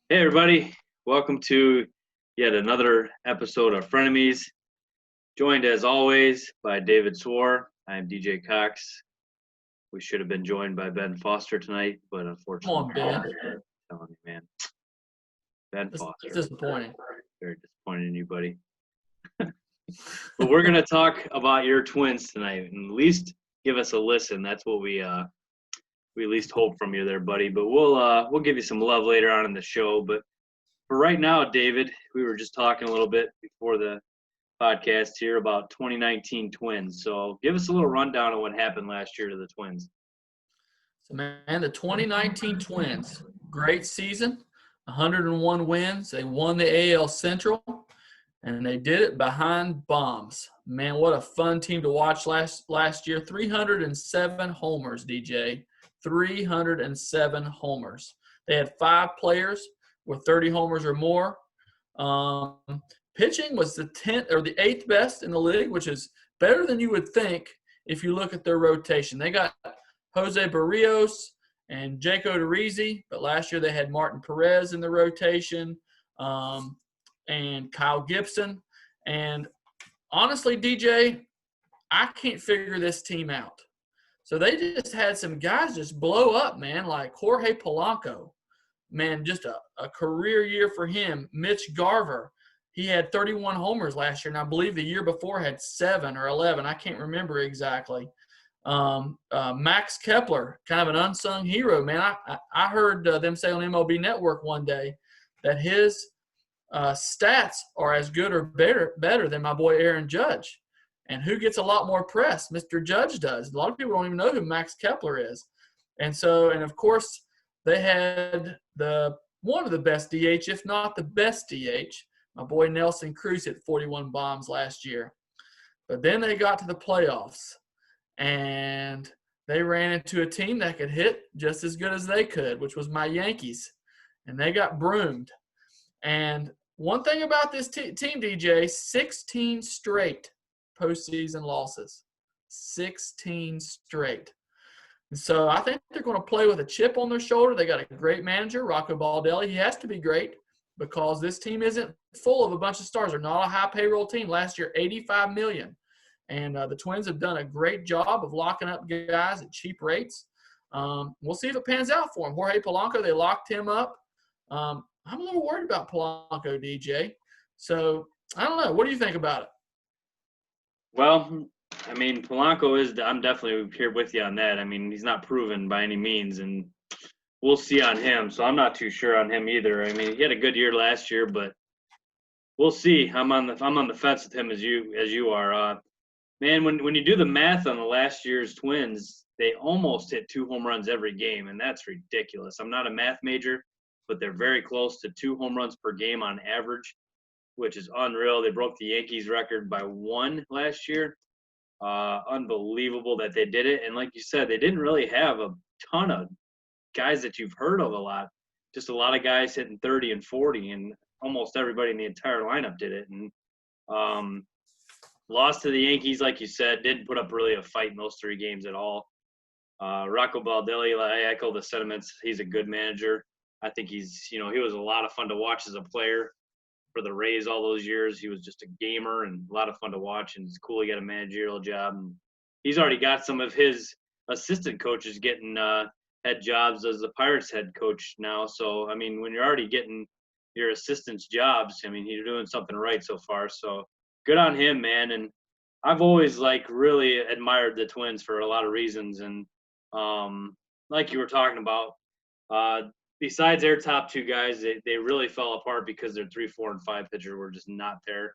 Hey everybody, welcome to yet another episode of Frenemies. Joined as always by David Swor. I'm DJ Cox. We should have been joined by Ben Foster tonight, but Come unfortunately, on, Ben. I'm telling you, man, Ben That's Foster, disappointing. very disappointed in you, buddy. But we're gonna talk about your Twins tonight, and at least give us a listen. That's what we at least hope from you there, buddy. But we'll give you some love later on in the show. But for right now, David, we were just talking a little bit before the podcast here about 2019 Twins. So give us a little rundown of what happened last year to the Twins. So, man, the 2019 Twins, great season, 101 wins. They won the AL Central, and they did it behind bombs. Man, what a fun team to watch last year. 307 homers, DJ. 307 homers. They had 5 players with 30 homers or more. Um, Pitching was the 10th or the 8th best in the league, which is better than you would think if you look at their rotation. They got Jose Barrios and Jake Odorizzi, but last year they had Martin Perez in the rotation and Kyle Gibson. And honestly, DJ, I can't figure this team out. So they just had some guys just blow up, man, like Jorge Polanco. Man, just a career year for him. Mitch Garver, he had 31 homers last year, and I believe the year before had 7 or 11. I can't remember exactly. Max Kepler, kind of an unsung hero, man. I heard them say on MLB Network one day that his stats are as good or better than my boy Aaron Judge. And who gets a lot more press? Mr. Judge does. A lot of people don't even know who Max Kepler is. And of course, they had one of the best DH, if not the best DH. My boy Nelson Cruz hit 41 bombs last year. But then they got to the playoffs, and they ran into a team that could hit just as good as they could, which was my Yankees. And they got broomed. And one thing about this team, DJ, 16 straight postseason losses. 16 straight. And so I think they're going to play with a chip on their shoulder. They got a great manager, Rocco Baldelli. He has to be great because this team isn't full of a bunch of stars. They're not a high payroll team. Last year, $85 million. And the Twins have done a great job of locking up guys at cheap rates. We'll see if it pans out for him. Jorge Polanco, they locked him up. I'm a little worried about Polanco, DJ. So I don't know. What do you think about it? Well, I mean, Polanco I'm definitely here with you on that. I mean, he's not proven by any means, and we'll see on him. So I'm not too sure on him either. I mean, he had a good year last year, but we'll see. I'm on the fence with him as you are. Man, when you do the math on the last year's Twins, they almost hit 2 home runs every game, and that's ridiculous. I'm not a math major, but they're very close to 2 home runs per game on average, which is unreal. They broke the Yankees record by 1 last year. Unbelievable that they did it. And like you said, they didn't really have a ton of guys that you've heard of a lot. Just a lot of guys hitting 30 and 40, and almost everybody in the entire lineup did it. And lost to the Yankees, like you said, didn't put up really a fight in those 3 games at all. Rocco Baldelli, I echo the sentiments. He's a good manager. I think he was a lot of fun to watch as a player for the Rays all those years. He was just a gamer and a lot of fun to watch, and it's cool he got a managerial job. And he's already got some of his assistant coaches getting head jobs as the Pirates head coach now. So, I mean, when you're already getting your assistants jobs, I mean, you're doing something right so far. So good on him, man. And I've always really admired the Twins for a lot of reasons. And like you were talking about, besides their top 2 guys, they really fell apart because their 3, 4, and 5 pitchers were just not there.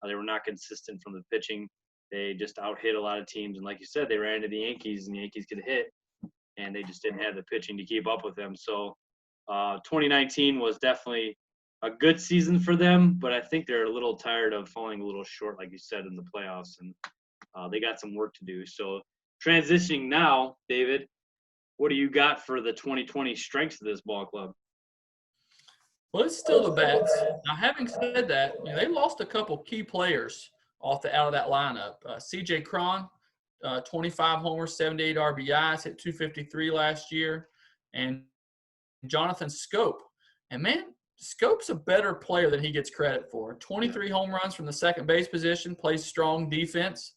They were not consistent from the pitching. They just out-hit a lot of teams. And like you said, they ran into the Yankees, and the Yankees could hit, and they just didn't have the pitching to keep up with them. So 2019 was definitely a good season for them, but I think they're a little tired of falling a little short, like you said, in the playoffs, and they got some work to do. So transitioning now, David, what do you got for the 2020 strengths of this ball club? Well, it's still the bats. Now, having said that, they lost a couple key players out of that lineup. C.J. Cron, 25 homers, 78 RBIs, hit 253 last year, and Jonathan Scope. And man, Scope's a better player than he gets credit for. 23 home runs from the second base position, plays strong defense.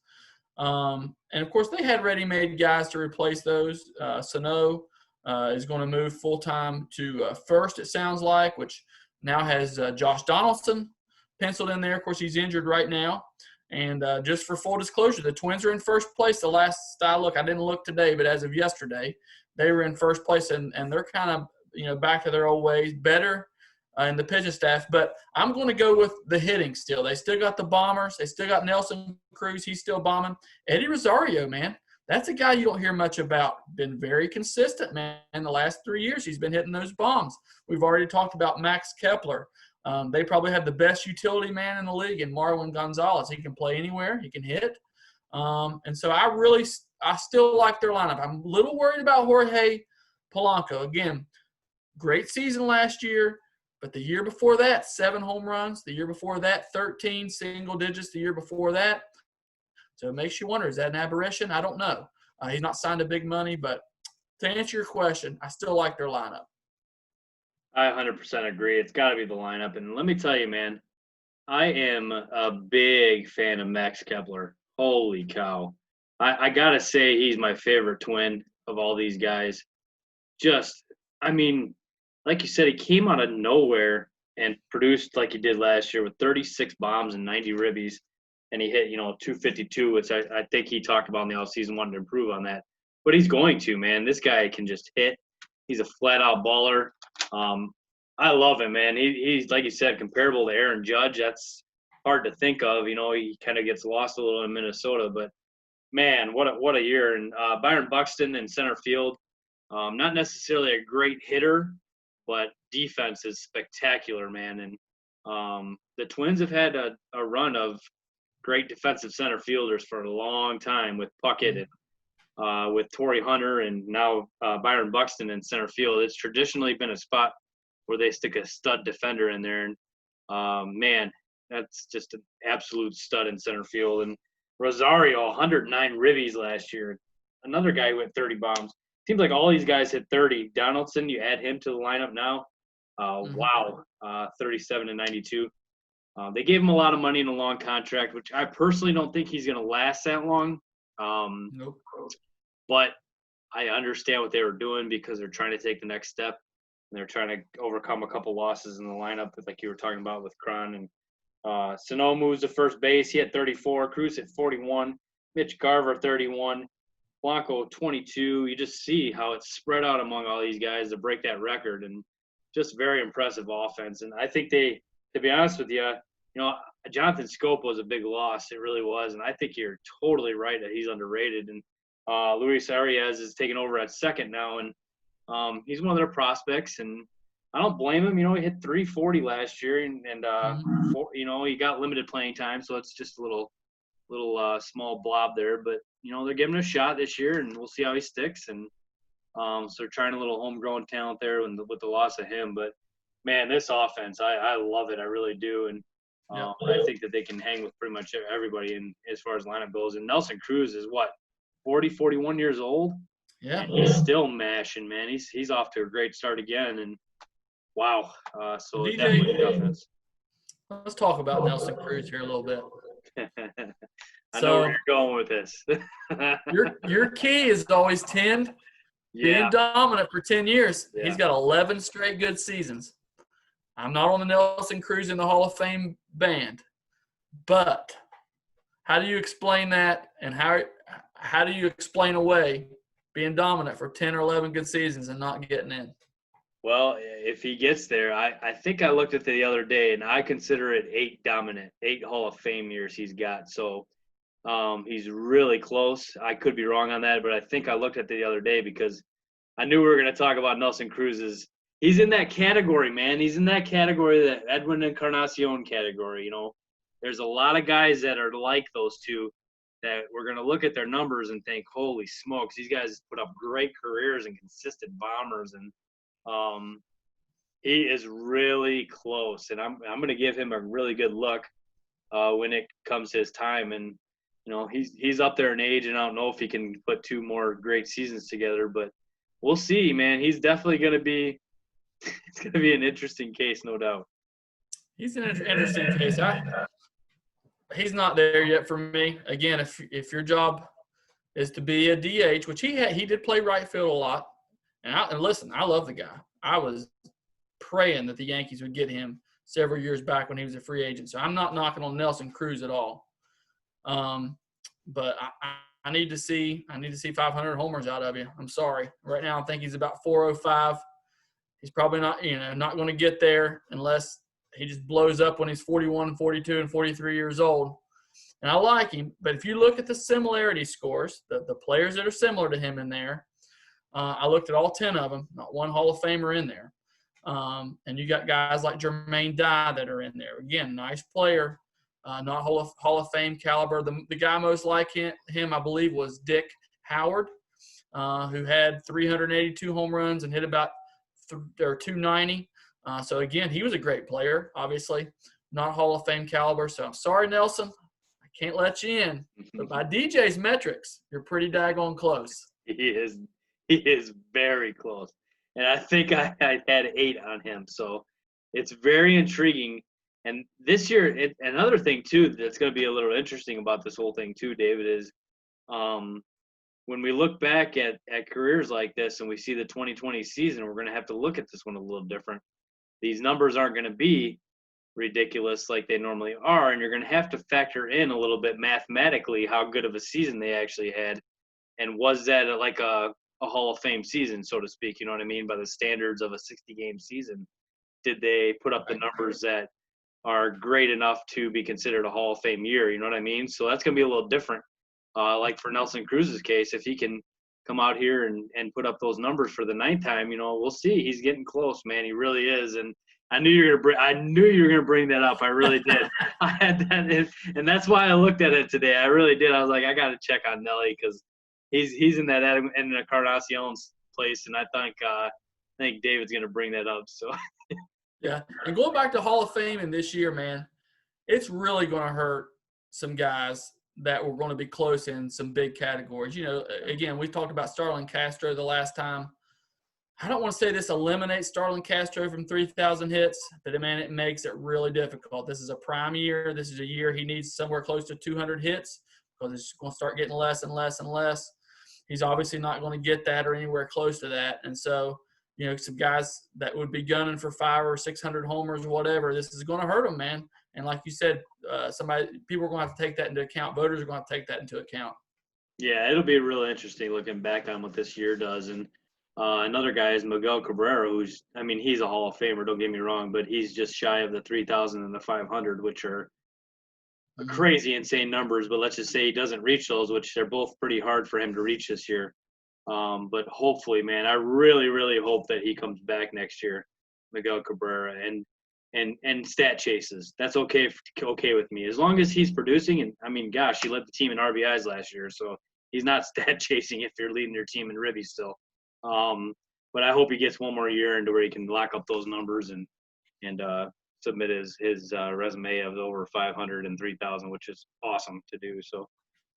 And, of course, they had ready-made guys to replace those. Sano is going to move full-time to first, it sounds like, which now has Josh Donaldson penciled in there. Of course, he's injured right now. And just for full disclosure, the Twins are in first place. The last I look, I didn't look today, but as of yesterday, they were in first place, and they're kind of, back to their old ways, better in the pitching staff. But I'm going to go with the hitting still. They still got the bombers. They still got Nelson Cruz. He's still bombing. Eddie Rosario, man, that's a guy you don't hear much about. Been very consistent, man. In the last 3 years, he's been hitting those bombs. We've already talked about Max Kepler. They probably have the best utility man in the league in Marwin Gonzalez. He can play anywhere. He can hit. And so I still like their lineup. I'm a little worried about Jorge Polanco. Again, great season last year, but the year before that, 7 home runs. The year before that, 13 single digits the year before that. So it makes you wonder, is that an aberration? I don't know. He's not signed to big money, but to answer your question, I still like their lineup. I 100% agree. It's got to be the lineup. And let me tell you, man, I am a big fan of Max Kepler. Holy cow. I got to say he's my favorite Twin of all these guys. Like you said, he came out of nowhere and produced like he did last year with 36 bombs and 90 ribbies. And he hit, 252, which I think he talked about in the offseason, wanted to improve on that. But he's going to, man. This guy can just hit. He's a flat-out baller. I love him, man. He's, like you said, comparable to Aaron Judge. That's hard to think of. He kind of gets lost a little in Minnesota. But, man, what a year. And Byron Buxton in center field, not necessarily a great hitter, but defense is spectacular, man. And the Twins have had a run of great defensive center fielders for a long time with Puckett and with Torrey Hunter and now Byron Buxton in center field. It's traditionally been a spot where they stick a stud defender in there. And, man, that's just an absolute stud in center field. And Rosario, 109 ribbies last year. Another guy who hit 30 bombs. Seems like all these guys hit 30. Donaldson, you add him to the lineup now. Wow, 37 and 92. They gave him a lot of money in a long contract, which I personally don't think he's going to last that long. Nope. But I understand what they were doing because they're trying to take the next step. And they're trying to overcome a couple losses in the lineup, like you were talking about with Cron. And Sano moves to first base. He had 34. Cruz at 41. Mitch Garver, 31. Blanco, 22. You just see how it's spread out among all these guys to break that record. And just very impressive offense. And I think to be honest with you, Jonathan Scope was a big loss. It really was. And I think you're totally right that he's underrated. And Luis Arias is taking over at second now. And he's one of their prospects. And I don't blame him. He hit 340 last year. And he got limited playing time. So it's just a little small blob there. But, they're giving him a shot this year. And we'll see how he sticks. And so they're trying a little homegrown talent there with the loss of him. But, man, this offense, I love it. I really do. And I think that they can hang with pretty much everybody as far as lineup goes. And Nelson Cruz is 40, 41 years old? Yeah. And he's still mashing, man. He's off to a great start again. And, wow. So DJ, definitely offense. Let's talk about Nelson Cruz here a little bit. I know where you're going with this. your key is always 10. Being dominant for 10 years. Yeah. He's got 11 straight good seasons. I'm not on the Nelson Cruz in the Hall of Fame band. But how do you explain that, and how do you explain away being dominant for 10 or 11 good seasons and not getting in? Well, if he gets there, I think I looked at it the other day, and I consider it 8 Hall of Fame years he's got. So he's really close. I could be wrong on that, but I think I looked at it the other day because I knew we were going to talk about Nelson Cruz's. He's in that category, man. He's in that category, that Edwin Encarnacion category. There's a lot of guys that are like those two that we're going to look at their numbers and think, holy smokes, these guys put up great careers and consistent bombers. And he is really close. And I'm going to give him a really good look when it comes to his time. And, he's up there in age, and I don't know if he can put 2 more great seasons together, but we'll see, man. He's definitely going to be It's going to be an interesting case, no doubt. He's an interesting case. He's not there yet for me. Again, if your job is to be a DH, which he did play right field a lot. And listen, I love the guy. I was praying that the Yankees would get him several years back when he was a free agent. So I'm not knocking on Nelson Cruz at all. But I need to see 500 homers out of you. I'm sorry. Right now I think he's about 405. He's probably not going to get there unless he just blows up when he's 41, 42, and 43 years old. And I like him, but if you look at the similarity scores, the players that are similar to him in there, I looked at all 10 of them, not one Hall of Famer in there. And you got guys like Jermaine Dye that are in there. Again, nice player, not Hall of Fame caliber. The guy most like him, I believe, was Dick Howard, who had 382 home runs and hit about 290. So, again, he was a great player, obviously, not Hall of Fame caliber. So, I'm sorry, Nelson. I can't let you in. But by DJ's metrics, you're pretty daggone close. He is very close. And I think I had 8 on him. So it's very intriguing. And this year, another thing, too, that's going to be a little interesting about this whole thing, too, David, is when we look back at careers like this and we see the 2020 season, we're going to have to look at this one a little different. These numbers aren't going to be ridiculous like they normally are, and you're going to have to factor in a little bit mathematically how good of a season they actually had. And was that like a Hall of Fame season, so to speak, you know what I mean, by the standards of a 60-game season? Did they put up the numbers that are great enough to be considered a Hall of Fame year, you know what I mean? So that's going to be a little different. Like for Nelson Cruz's case, if he can come out here and put up those numbers for the 9th time, we'll see. He's getting close, man. He really is. And I knew you were gonna bring that up. I really did. I had that in, and that's why I looked at it today. I really did. I was like, I got to check on Nelly because he's in that in the Encarnacion's place, and I think David's gonna bring that up. So yeah, and going back to Hall of Fame in this year, man, it's really going to hurt some guys that were going to be close in some big categories. Again, we talked about Starlin Castro the last time. I don't want to say this eliminates Starlin Castro from 3,000 hits, but, man, it makes it really difficult. This is a prime year. This is a year he needs somewhere close to 200 hits because it's going to start getting less and less and less. He's obviously not going to get that or anywhere close to that. And so, some guys that would be gunning for 500 or 600 homers or whatever, this is going to hurt them, man. And like you said, people are going to have to take that into account. Voters are going to take that into account. Yeah, it'll be really interesting looking back on what this year does. And another guy is Miguel Cabrera, he's a Hall of Famer, don't get me wrong, but he's just shy of the 3,000 and the 500, which are crazy, insane numbers. But let's just say he doesn't reach those, which they're both pretty hard for him to reach this year. But hopefully, man, I really, really hope that he comes back next year, Miguel Cabrera, and stat chases. That's okay with me. As long as he's producing, and gosh, he led the team in RBIs last year, so he's not stat chasing if you're leading your team in ribbies still. But I hope he gets one more year into where he can lock up those numbers and submit his resume of over 500 and 3,000, which is awesome to do. So,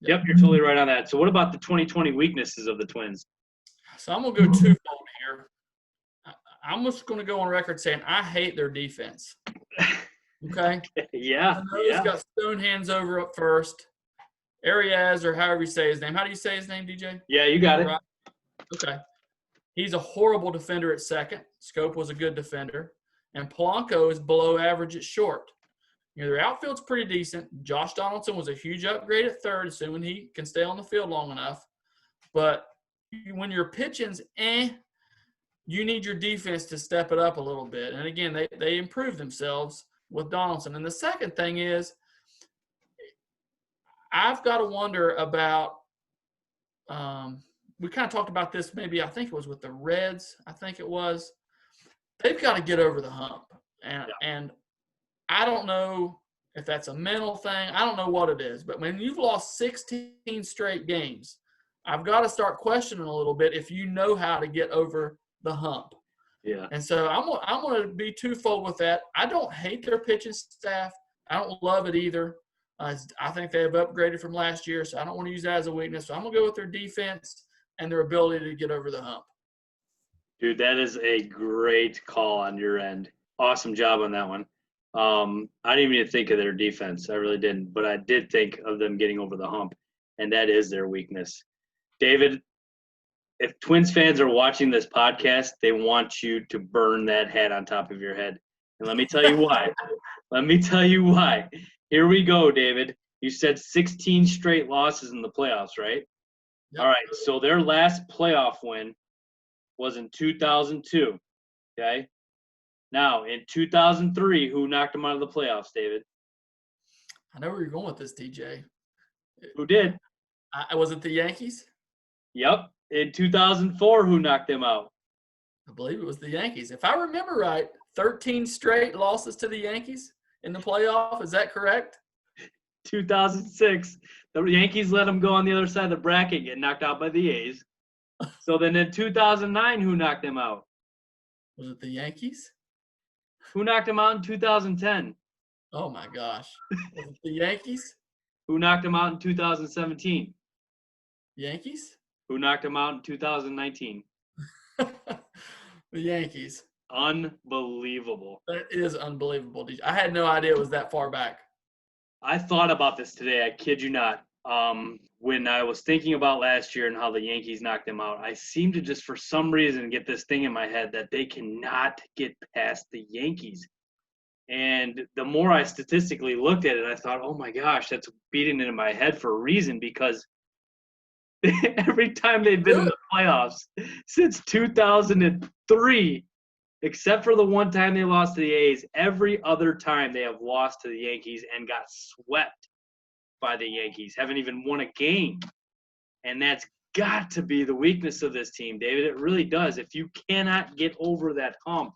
yep, you're totally right on that. So what about the 2020 weaknesses of the Twins? So I'm going to go twofold here. I'm just going to go on record saying I hate their defense. Okay? Yeah. He's got Stone Hands over up first. Arias, or however you say his name. How do you say his name, DJ? Yeah, you got it. Right. Okay. He's a horrible defender at second. Scope was a good defender. And Polanco is below average at short. Their outfield's pretty decent. Josh Donaldson was a huge upgrade at third, assuming he can stay on the field long enough. But when your pitching's you need your defense to step it up a little bit. And, again, they improved themselves with Donaldson. And the second thing is I've got to wonder about we kind of talked about this maybe, I think it was with the Reds. I think it was. They've got to get over the hump. And I don't know if that's a mental thing. I don't know what it is. But when you've lost 16 straight games, I've got to start questioning a little bit if you know how to get over the hump. Yeah. And so I'm going to be twofold with that. I don't hate their pitching staff. I don't love it either. I think they have upgraded from last year, so I don't want to use that as a weakness. So I'm going to go with their defense and their ability to get over the hump. Dude, that is a great call on your end. Awesome job on that one. I didn't even think of their defense. I really didn't, but I did think of them getting over the hump, and that is their weakness. David, if Twins fans are watching this podcast, they want you to burn that hat on top of your head. And let me tell you why. Let me tell you why. Here we go, David. You said 16 straight losses in the playoffs, right? Yep. All right, so their last playoff win was in 2002, okay? Now, in 2003, who knocked them out of the playoffs, David? I know where you're going with this, DJ. Who did? Was it the Yankees? Yep. In 2004, who knocked them out? I believe it was the Yankees. If I remember right, 13 straight losses to the Yankees in the playoff. Is that correct? 2006. The Yankees let them go on the other side of the bracket, get knocked out by the A's. So then in 2009, who knocked them out? Was it the Yankees? Who knocked them out in 2010? Oh, my gosh. Was it the Yankees? Who knocked them out in 2017? Yankees? Who knocked them out in 2019? The Yankees. Unbelievable. That is unbelievable. I had no idea it was that far back. I thought about this today. I kid you not. When I was thinking about last year and how the Yankees knocked them out, I seem to just for some reason get this thing in my head that they cannot get past the Yankees. And the more I statistically looked at it, I thought, oh my gosh, that's beating it in my head for a reason, because every time they've been in the playoffs since 2003, except for the one time they lost to the A's, every other time they have lost to the Yankees and got swept by the Yankees, haven't even won a game. And that's got to be the weakness of this team, David. It really does. If you cannot get over that hump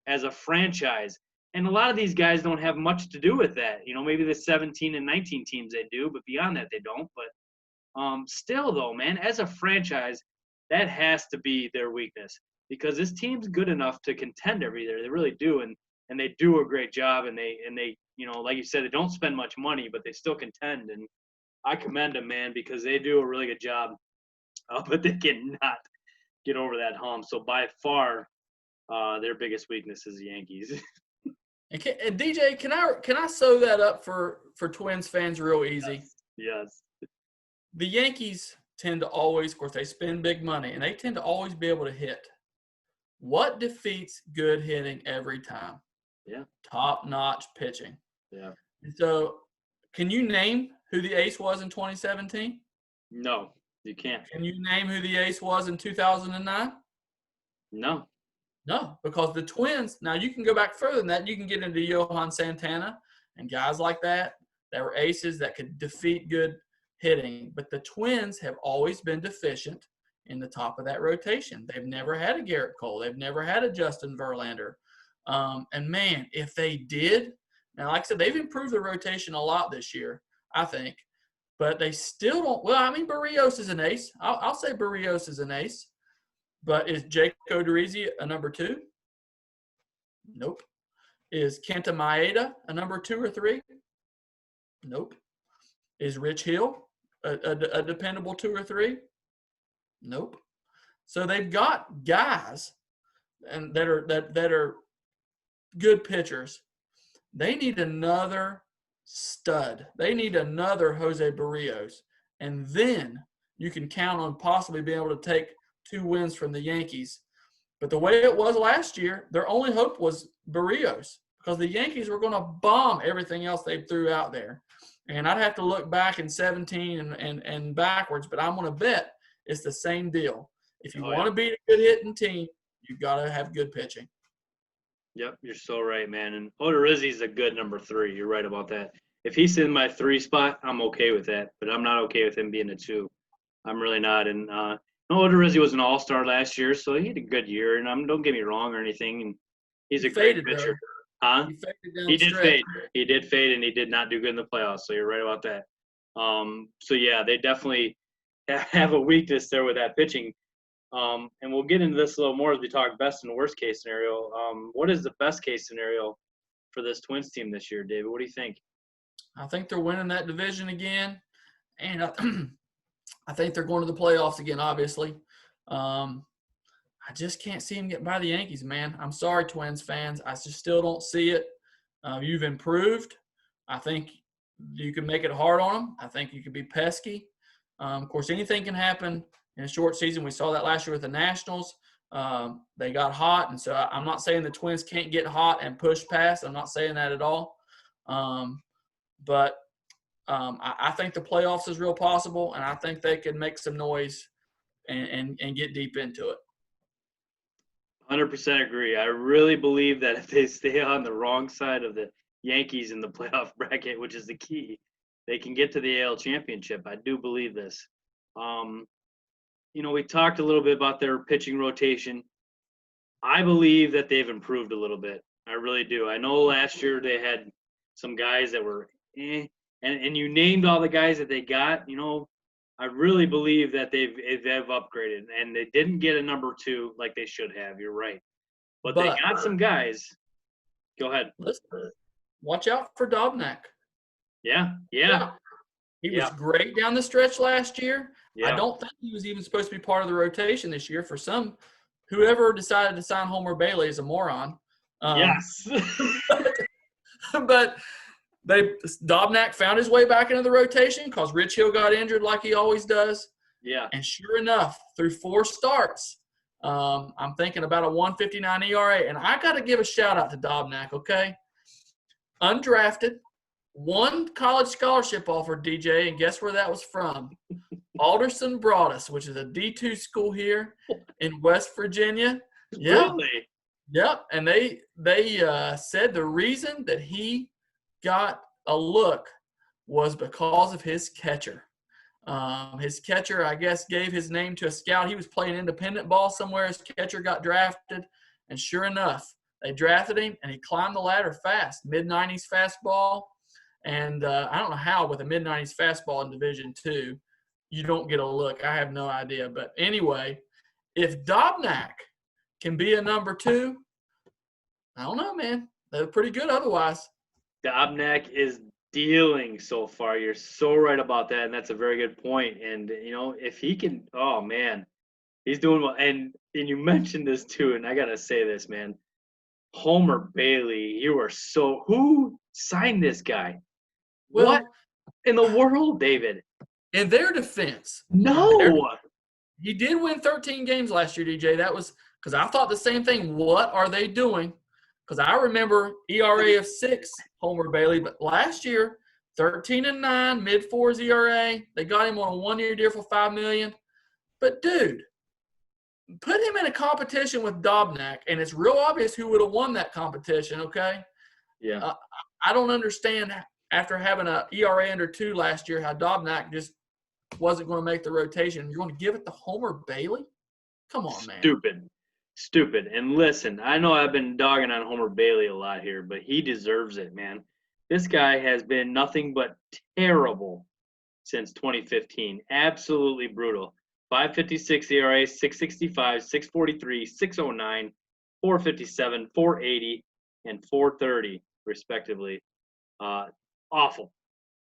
as a franchise, and a lot of these guys don't have much to do with that. You know, maybe the 17 and 19 teams they do, but beyond that they don't. But still, though, man, as a franchise, that has to be their weakness, because this team's good enough to contend every year. They really do, and they do a great job. And they you know, like you said, they don't spend much money, but they still contend. And I commend them, man, because they do a really good job. But they cannot get over that hump. So by far, their biggest weakness is the Yankees. And DJ, can I sew that up for Twins fans real easy? Yes. The Yankees tend to always, of course, they spend big money, and they tend to always be able to hit. What defeats good hitting every time? Yeah. Top-notch pitching. Yeah. So, can you name who the ace was in 2017? No, you can't. Can you name who the ace was in 2009? No. No, because the Twins, now you can go back further than that. You can get into Johan Santana and guys like that were aces that could defeat good hitting. But the Twins have always been deficient in the top of that rotation. They've never had a Garrett Cole. They've never had a Justin Verlander. And, man, if they did, now, like I said, they've improved the rotation a lot this year, I think. But they still don't – well, I mean, Barrios is an ace. I'll say Barrios is an ace. But is Jake Odorizzi a number 2? Nope. Is Kenta Maeda a number 2 or 3? Nope. Is Rich Hill a dependable 2 or 3? Nope. So they've got guys and that are good pitchers. They need another stud. They need another Jose Barrios. And then you can count on possibly being able to take 2 wins from the Yankees. But the way it was last year, their only hope was Barrios, because the Yankees were going to bomb everything else they threw out there. And I'd have to look back in 17 and backwards, but I'm going to bet it's the same deal. If you want to beat a good hitting team, you've got to have good pitching. Yep, you're so right, man. And Odorizzi's a good number 3. You're right about that. If he's in my 3 spot, I'm okay with that. But I'm not okay with him being a 2. I'm really not. And Odorizzi was an all-star last year, so he had a good year. And don't get me wrong or anything. And he's a great pitcher. Huh? He did fade. He did fade, and he did not do good in the playoffs. So you're right about that. So yeah, they definitely have a weakness there with that pitching. And we'll get into this a little more as we talk best and worst case scenario. What is the best case scenario for this Twins team this year, David? What do you think? I think they're winning that division again, and I think they're going to the playoffs again, obviously. I just can't see him getting by the Yankees, man. I'm sorry, Twins fans. I just still don't see it. You've improved. I think you can make it hard on them. I think you can be pesky. Of course, anything can happen in a short season. We saw that last year with the Nationals. They got hot, and so I'm not saying the Twins can't get hot and push past. I'm not saying that at all. But I think the playoffs is real possible, and I think they could make some noise and get deep into it. 100% agree. I really believe that if they stay on the wrong side of the Yankees in the playoff bracket, which is the key, they can get to the AL championship. I do believe this. We talked a little bit about their pitching rotation. I believe that they've improved a little bit. I really do. I know last year they had some guys that were and you named all the guys that they got. I really believe that they've upgraded, and they didn't get a number 2 like they should have. You're right, but they got some guys. Go ahead. Listen, watch out for Dobnak. Yeah. He was great down the stretch last year. Yeah. I don't think he was even supposed to be part of the rotation this year. For whoever decided to sign Homer Bailey is a moron. Yes. But Dobnak found his way back into the rotation because Rich Hill got injured like he always does. Yeah. And sure enough, through 4 starts, I'm thinking about a 1.59 ERA. And I got to give a shout-out to Dobnak, okay? Undrafted, 1 college scholarship offer, DJ, and guess where that was from? Alderson Broadus, which is a D2 school here in West Virginia. Yeah. Really? Yep. And they said the reason that he got a look was because of his catcher. His catcher, I guess, gave his name to a scout. He was playing independent ball somewhere. His catcher got drafted, and sure enough, they drafted him, and he climbed the ladder fast, mid-90s fastball. And I don't know how with a mid-90s fastball in Division II, you don't get a look. I have no idea. But anyway, if Dobnak can be a number 2, I don't know, man. They're pretty good otherwise. Dobnak is dealing so far. You're so right about that, and that's a very good point. And if he can, oh man, he's doing well. And you mentioned this too, and I gotta say this, man. Homer Bailey, who signed this guy? Well, what in the world, David? In their defense, he did win 13 games last year, DJ. That was because I thought the same thing. What are they doing? Because I remember ERA of 6, Homer Bailey, but last year, 13-9, mid-4s ERA. They got him on a 1-year deal for $5 million. But dude, put him in a competition with Dobnak, and it's real obvious who would have won that competition. Okay. Yeah. I don't understand after having a ERA under 2 last year how Dobnak just wasn't going to make the rotation. You're going to give it to Homer Bailey? Come on, man. Stupid. And listen, I know I've been dogging on Homer Bailey a lot here, but he deserves it, man. This guy has been nothing but terrible since 2015. Absolutely brutal. 5.56 ERA, 6.65, 6.43, 6.09, 4.57, 4.80, and 4.30, respectively. Awful.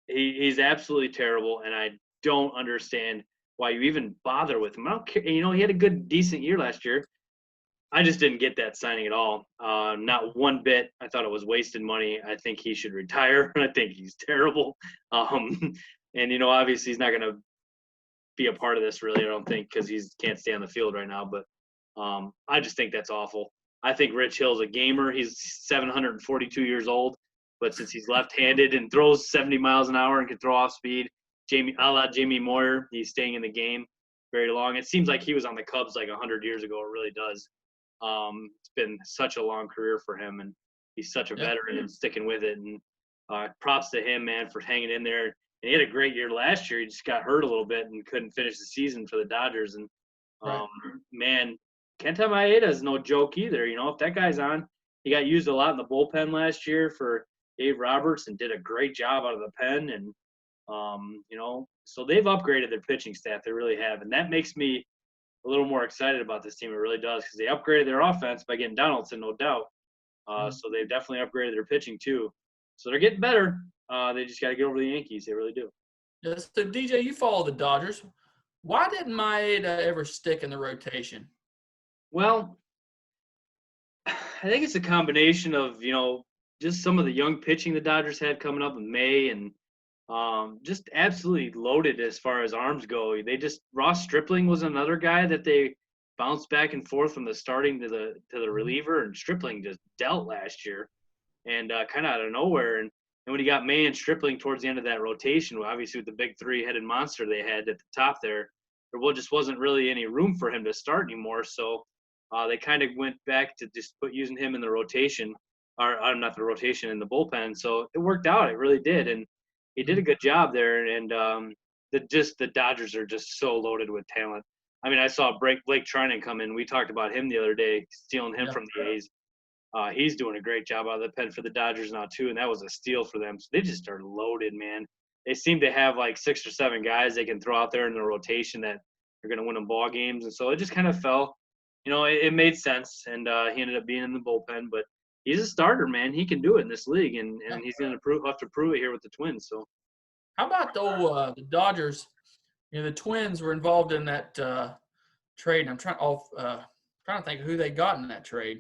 He's absolutely terrible, and I don't understand why you even bother with him. I don't care. He had a decent year last year. I just didn't get that signing at all. Not one bit. I thought it was wasted money. I think he should retire. I think he's terrible. And obviously he's not going to be a part of this really, I don't think, because he can't stay on the field right now. But I just think that's awful. I think Rich Hill's a gamer. He's 742 years old, but since he's left-handed and throws 70 miles an hour and can throw off speed, a la Jamie Moyer, he's staying in the game very long. It seems like he was on the Cubs like 100 years ago. It really does. It's been such a long career for him, and he's such a veteran and sticking with it. And props to him, man, for hanging in there. And he had a great year last year. He just got hurt a little bit and couldn't finish the season for the Dodgers. And, man, Kenta Maeda is no joke either. If that guy's on, he got used a lot in the bullpen last year for Dave Roberts and did a great job out of the pen. And, so they've upgraded their pitching staff. They really have. And that makes me a little more excited about this team. It really does, because they upgraded their offense by getting Donaldson, no doubt. So they've definitely upgraded their pitching too. So they're getting better. They just got to get over the Yankees. They really do. Yeah, so, DJ, you follow the Dodgers. Why didn't Maeda ever stick in the rotation? Well, I think it's a combination of, just some of the young pitching the Dodgers had coming up in May and just absolutely loaded as far as arms go. Ross Stripling was another guy that they bounced back and forth from the starting to the reliever, and Stripling just dealt last year and kind of out of nowhere. And when you got May and Stripling towards the end of that rotation, well, obviously with the big three-headed monster they had at the top there just wasn't really any room for him to start anymore. So they kind of went back to just using him in the rotation, or not the rotation, in the bullpen. So it worked out. It really did, and he did a good job there. And the Dodgers are just so loaded with talent. I mean, I saw Blake Trinan come in. We talked about him the other day, stealing him from the A's. He's doing a great job out of the pen for the Dodgers now too, and that was a steal for them. So they just are loaded, man. They seem to have like 6 or 7 guys they can throw out there in the rotation that are going to win them ball games, and so it just kind of fell. It made sense, and he ended up being in the bullpen. But he's a starter, man. He can do it in this league, and he's going to have to prove it here with the Twins. So, How about the Dodgers? The Twins were involved in that trade. I'm trying to think of who they got in that trade.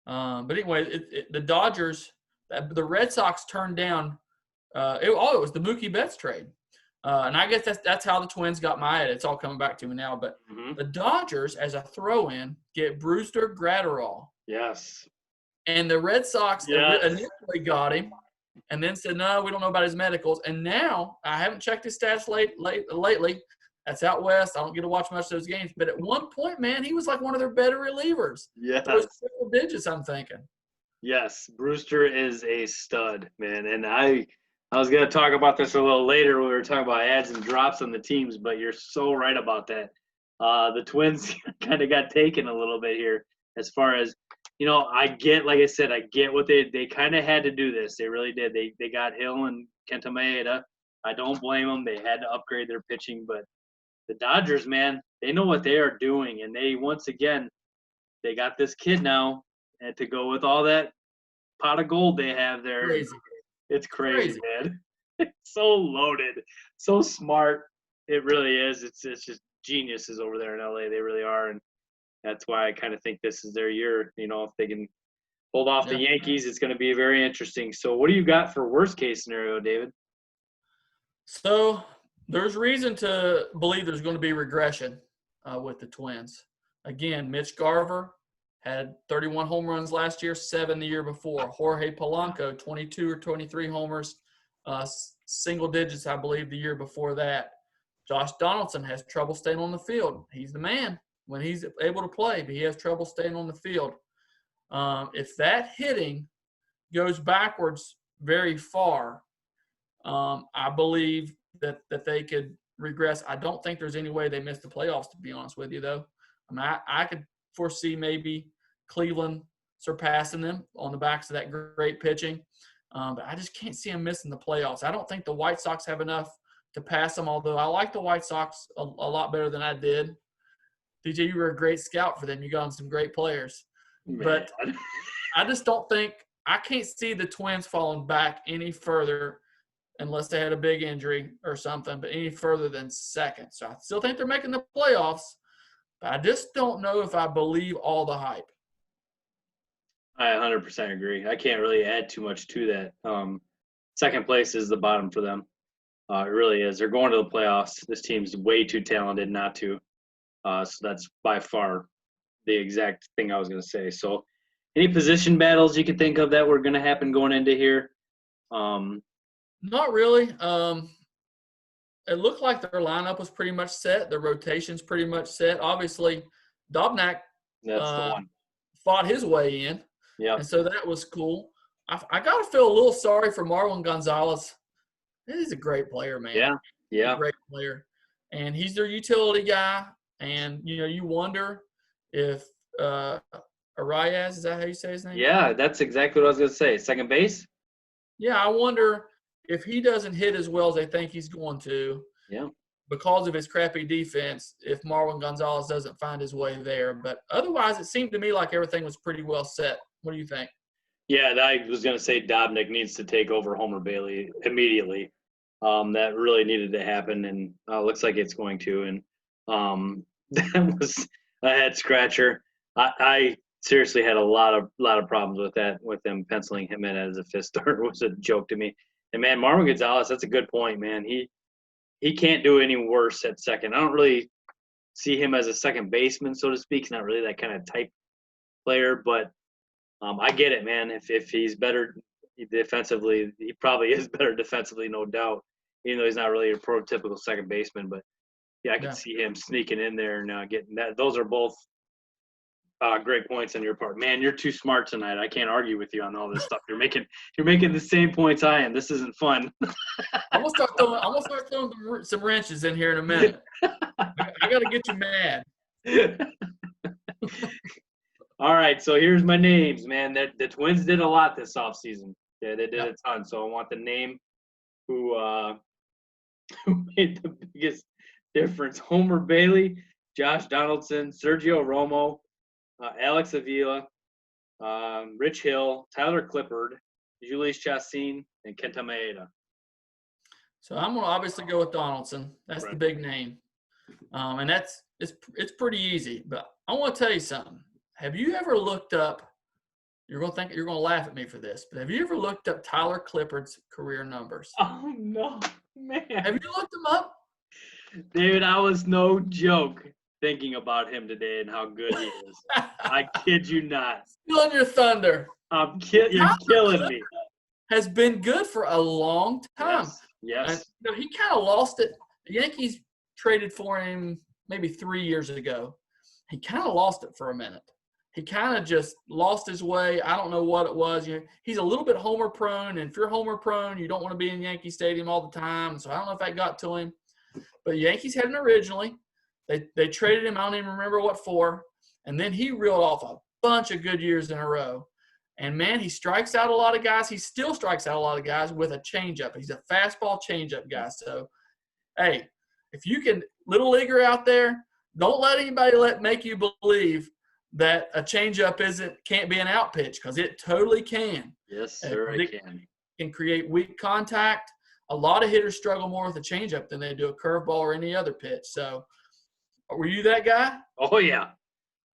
But anyway, the Dodgers, the Red Sox turned down. It was the Mookie Betts trade, and I guess that's how the Twins got my head. It's all coming back to me now. But the Dodgers, as a throw-in, get Brewster Gratterall. yes. And the Red Sox initially got him, and then said, no, we don't know about his medicals. And now, I haven't checked his stats lately. That's out west. I don't get to watch much of those games. But at one point, man, he was like one of their better relievers. Yes. Those triple digits, I'm thinking. Yes, Brewster is a stud, man. And I was going to talk about this a little later when we were talking about adds and drops on the teams, but you're so right about that. The Twins kind of got taken a little bit here as far as, like I said, I get what they kind of had to do this. They really did. They got Hill and Kenta Maeda. I don't blame them. They had to upgrade their pitching, but the Dodgers, man, they know what they are doing, and they got this kid now, and to go with all that pot of gold they have there. Crazy. It's crazy, man. It's so loaded, so smart. It really is. It's just geniuses over there in LA. They really are, and that's why I kind of think this is their year. If they can hold off the Yankees, it's going to be very interesting. So, what do you got for worst case scenario, David? So there's reason to believe there's going to be regression with the Twins. Again, Mitch Garver had 31 home runs last year, 7 the year before. Jorge Polanco, 22 or 23 homers, single digits, I believe, the year before that. Josh Donaldson has trouble staying on the field. He's the man when he's able to play, but he has trouble staying on the field. If that hitting goes backwards very far, I believe that they could regress. I don't think there's any way they miss the playoffs, to be honest with you, though. I mean, I could foresee maybe Cleveland surpassing them on the backs of that great pitching. But I just can't see them missing the playoffs. I don't think the White Sox have enough to pass them, although I like the White Sox a lot better than I did. DJ, you were a great scout for them. You got them some great players. Man. But I just don't think – I can't see the Twins falling back any further unless they had a big injury or something, but any further than second. So I still think they're making the playoffs, but I just don't know if I believe all the hype. I 100% agree. I can't really add too much to that. Second place is the bottom for them. It really is. They're going to the playoffs. This team's way too talented not to. So that's by far the exact thing I was going to say. So any position battles you could think of that were going to happen going into here? Not really. It looked like their lineup was pretty much set. Their rotation's pretty much set. Obviously, Dobnak fought his way in. Yeah. And so that was cool. I got to feel a little sorry for Marwin Gonzalez. He's a great player, man. Yeah. He's a great player. And he's their utility guy. And, you wonder if Arias, is that how you say his name? Yeah, that's exactly what I was going to say. Second base? Yeah, I wonder if he doesn't hit as well as they think he's going to. Yeah. Because of his crappy defense, if Marwin Gonzalez doesn't find his way there. But otherwise, it seemed to me like everything was pretty well set. What do you think? Yeah, I was going to say Dobnik needs to take over Homer Bailey immediately. That really needed to happen, and looks like it's going to. And that was a head scratcher. I seriously had a lot of problems with that, with them penciling him in as a fifth starter. It was a joke to me. And man, Marvin Gonzalez, that's a good point, man. He can't do any worse at second. I don't really see him as a second baseman, so to speak. He's not really that kind of type player, but I get it, man. If he's better defensively, he probably is better defensively, no doubt. Even though he's not really a prototypical second baseman, but yeah, I could Yeah. see him sneaking in there and getting that. Those are both great points on your part, man. You're too smart tonight. I can't argue with you on all this stuff. You're making the same points I am. This isn't fun. I'm gonna start throwing some wrenches in here in a minute. I gotta get you mad. All right, so here's my names, man. The Twins did a lot this offseason. Yeah, they did Yep. a ton. So I want the name who who made the biggest difference. Homer Bailey, Josh Donaldson, Sergio Romo, Alex Avila, Rich Hill, Tyler Clippard, Julius Chassin, and Kenta Maeda. So I'm gonna obviously go with Donaldson. That's the Right. big name, and it's pretty easy. But I want to tell you something. Have you ever looked up? You're gonna laugh at me for this, but have you ever looked up Tyler Clippard's career numbers? Oh no, man. Have you looked them up? David, I was no joke thinking about him today and how good he is. I kid you not. Stealing your thunder. You're Tyler killing me. has been good for a long time. Yes. And, he kind of lost it. The Yankees traded for him maybe 3 years ago. He kind of lost it for a minute. He kind of just lost his way. I don't know what it was. He's a little bit homer prone, and if you're homer prone, you don't want to be in Yankee Stadium all the time. So I don't know if that got to him. But the Yankees had him originally. They traded him. I don't even remember what for. And then he reeled off a bunch of good years in a row. And, man, he strikes out a lot of guys. He still strikes out a lot of guys with a changeup. He's a fastball changeup guy. So, hey, if you can – little leaguer out there, don't let anybody make you believe that a changeup can't be an out pitch, because it totally can. Yes, sir, it can. Can create weak contact. A lot of hitters struggle more with a changeup than they do a curveball or any other pitch. So, were you that guy? Oh, yeah.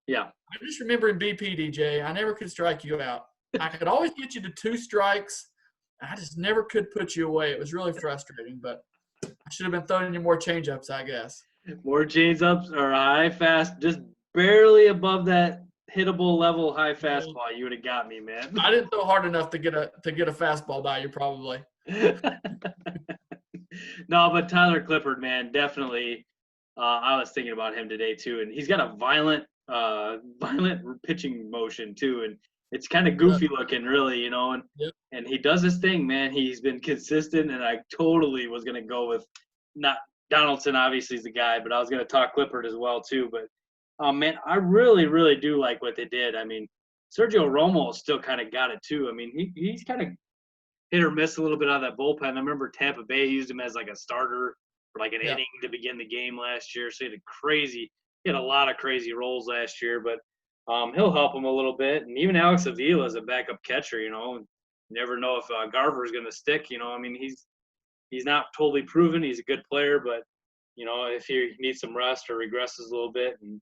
Yeah. I just remember in BP, DJ, I never could strike you out. I could always get you to 2 strikes. I just never could put you away. It was really frustrating, but I should have been throwing you more changeups, I guess. More changeups or high fast, just barely above that hittable level high fastball. You would have got me, man. I didn't throw hard enough to get a fastball by you, probably. No, but Tyler Clippard, man, definitely. I was thinking about him today too, and he's got a violent pitching motion too, and it's kind of goofy looking, really, and and he does his thing, man. He's been consistent, and I totally was gonna go with not Donaldson. Obviously, is the guy, but I was gonna talk Clippard as well too. But man, I really, really do like what they did. I mean, Sergio Romo still kind of got it too. I mean, he's kind of hit or miss a little bit out of that bullpen. I remember Tampa Bay used him as like a starter for like an inning to begin the game last year. So he had a lot of crazy roles last year, but he'll help him a little bit. And even Alex Avila is a backup catcher, and never know if Garver is going to stick. I mean, he's not totally proven. He's a good player, but if he needs some rest or regresses a little bit, and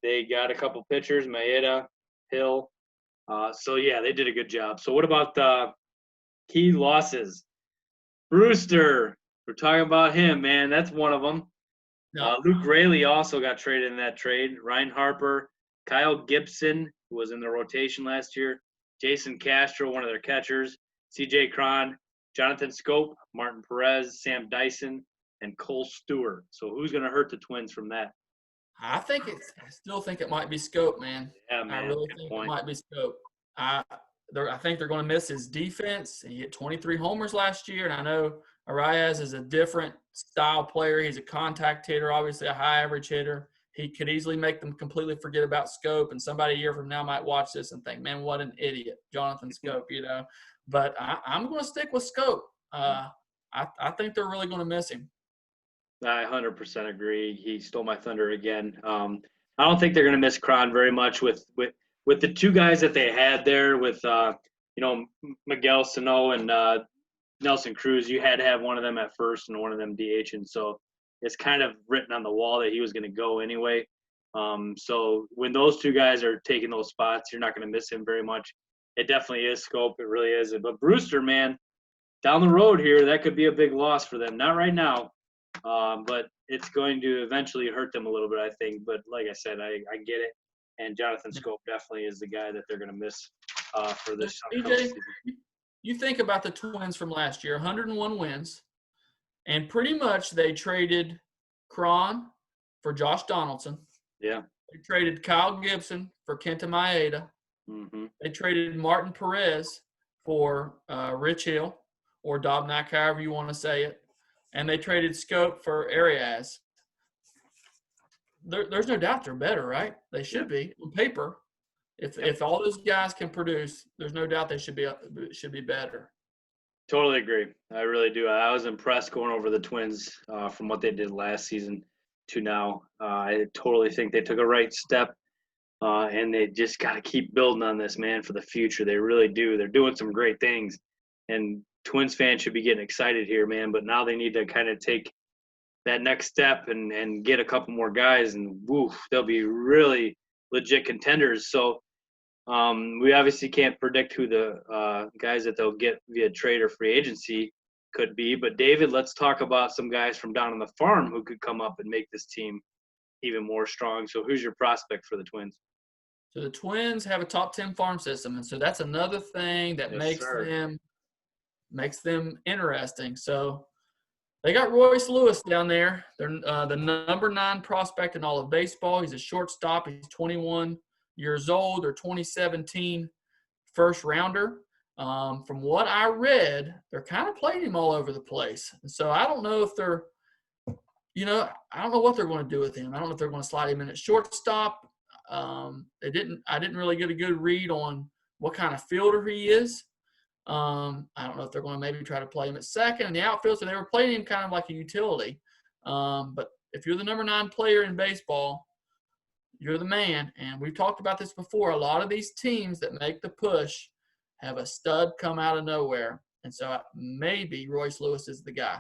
they got a couple pitchers, Maeda, Hill. So yeah, they did a good job. So what about key losses? Brewster, we're talking about him, man. That's one of them. Luke Raley also got traded in that trade. Ryan Harper, Kyle Gibson, who was in the rotation last year, Jason Castro, one of their catchers, C.J. Cron, Jonathan Scope, Martin Perez, Sam Dyson, and Cole Stewart. So who's going to hurt the Twins from that? I still think it might be Scope, man. Yeah, man. I really think it might be Scope. I think they're going to miss his defense. He hit 23 homers last year, and I know Arias is a different style player. He's a contact hitter, obviously a high average hitter. He could easily make them completely forget about Scope, and somebody a year from now might watch this and think, man, what an idiot, Jonathan Scope, But I'm going to stick with Scope. I think they're really going to miss him. I 100% agree. He stole my thunder again. I don't think they're going to miss Cron very much with the two guys that they had there with Miguel Sano and Nelson Cruz. You had to have one of them at first and one of them DH, and so it's kind of written on the wall that he was going to go anyway. So when those two guys are taking those spots, you're not going to miss him very much. It definitely is scope. It really is. But Brewster, man, down the road here, that could be a big loss for them. Not right now, but it's going to eventually hurt them a little bit, I think. But like I said, I get it. And Jonathan Scope definitely is the guy that they're going to miss for this upcoming DJ, season. you think about the Twins from last year, 101 wins, and pretty much they traded Cron for Josh Donaldson. Yeah. They traded Kyle Gibson for Kenta Maeda. Mm-hmm. They traded Martin Perez for Rich Hill, or Dobnak, however you want to say it. And they traded Scope for Arias. There's no doubt they're better, right? They should be on paper. If all those guys can produce, there's no doubt they should be better. Totally agree. I really do. I was impressed going over the Twins from what they did last season to now. I totally think they took a right step, and they just got to keep building on this, man, for the future. They really do. They're doing some great things, and Twins fans should be getting excited here, man. But now they need to kind of take that next step and get a couple more guys, and woof, they'll be really legit contenders. So we obviously can't predict who the guys that they'll get via trade or free agency could be. But, David, let's talk about some guys from down on the farm who could come up and make this team even more strong. So who's your prospect for the Twins? So the Twins have a top 10 farm system, and so that's another thing that makes them interesting. So they got Royce Lewis down there. They're the number 9 prospect in all of baseball. He's a shortstop. He's 21 years old. They're 2017 first rounder. From what I read, they're kind of playing him all over the place. And so I don't know if they're, I don't know what they're going to do with him. I don't know if they're going to slide him in at shortstop. I didn't really get a good read on what kind of fielder he is. I don't know if they're going to maybe try to play him at second in the outfield. So they were playing him kind of like a utility. But if you're the number 9 player in baseball, you're the man. And we've talked about this before. A lot of these teams that make the push have a stud come out of nowhere. And so maybe Royce Lewis is the guy.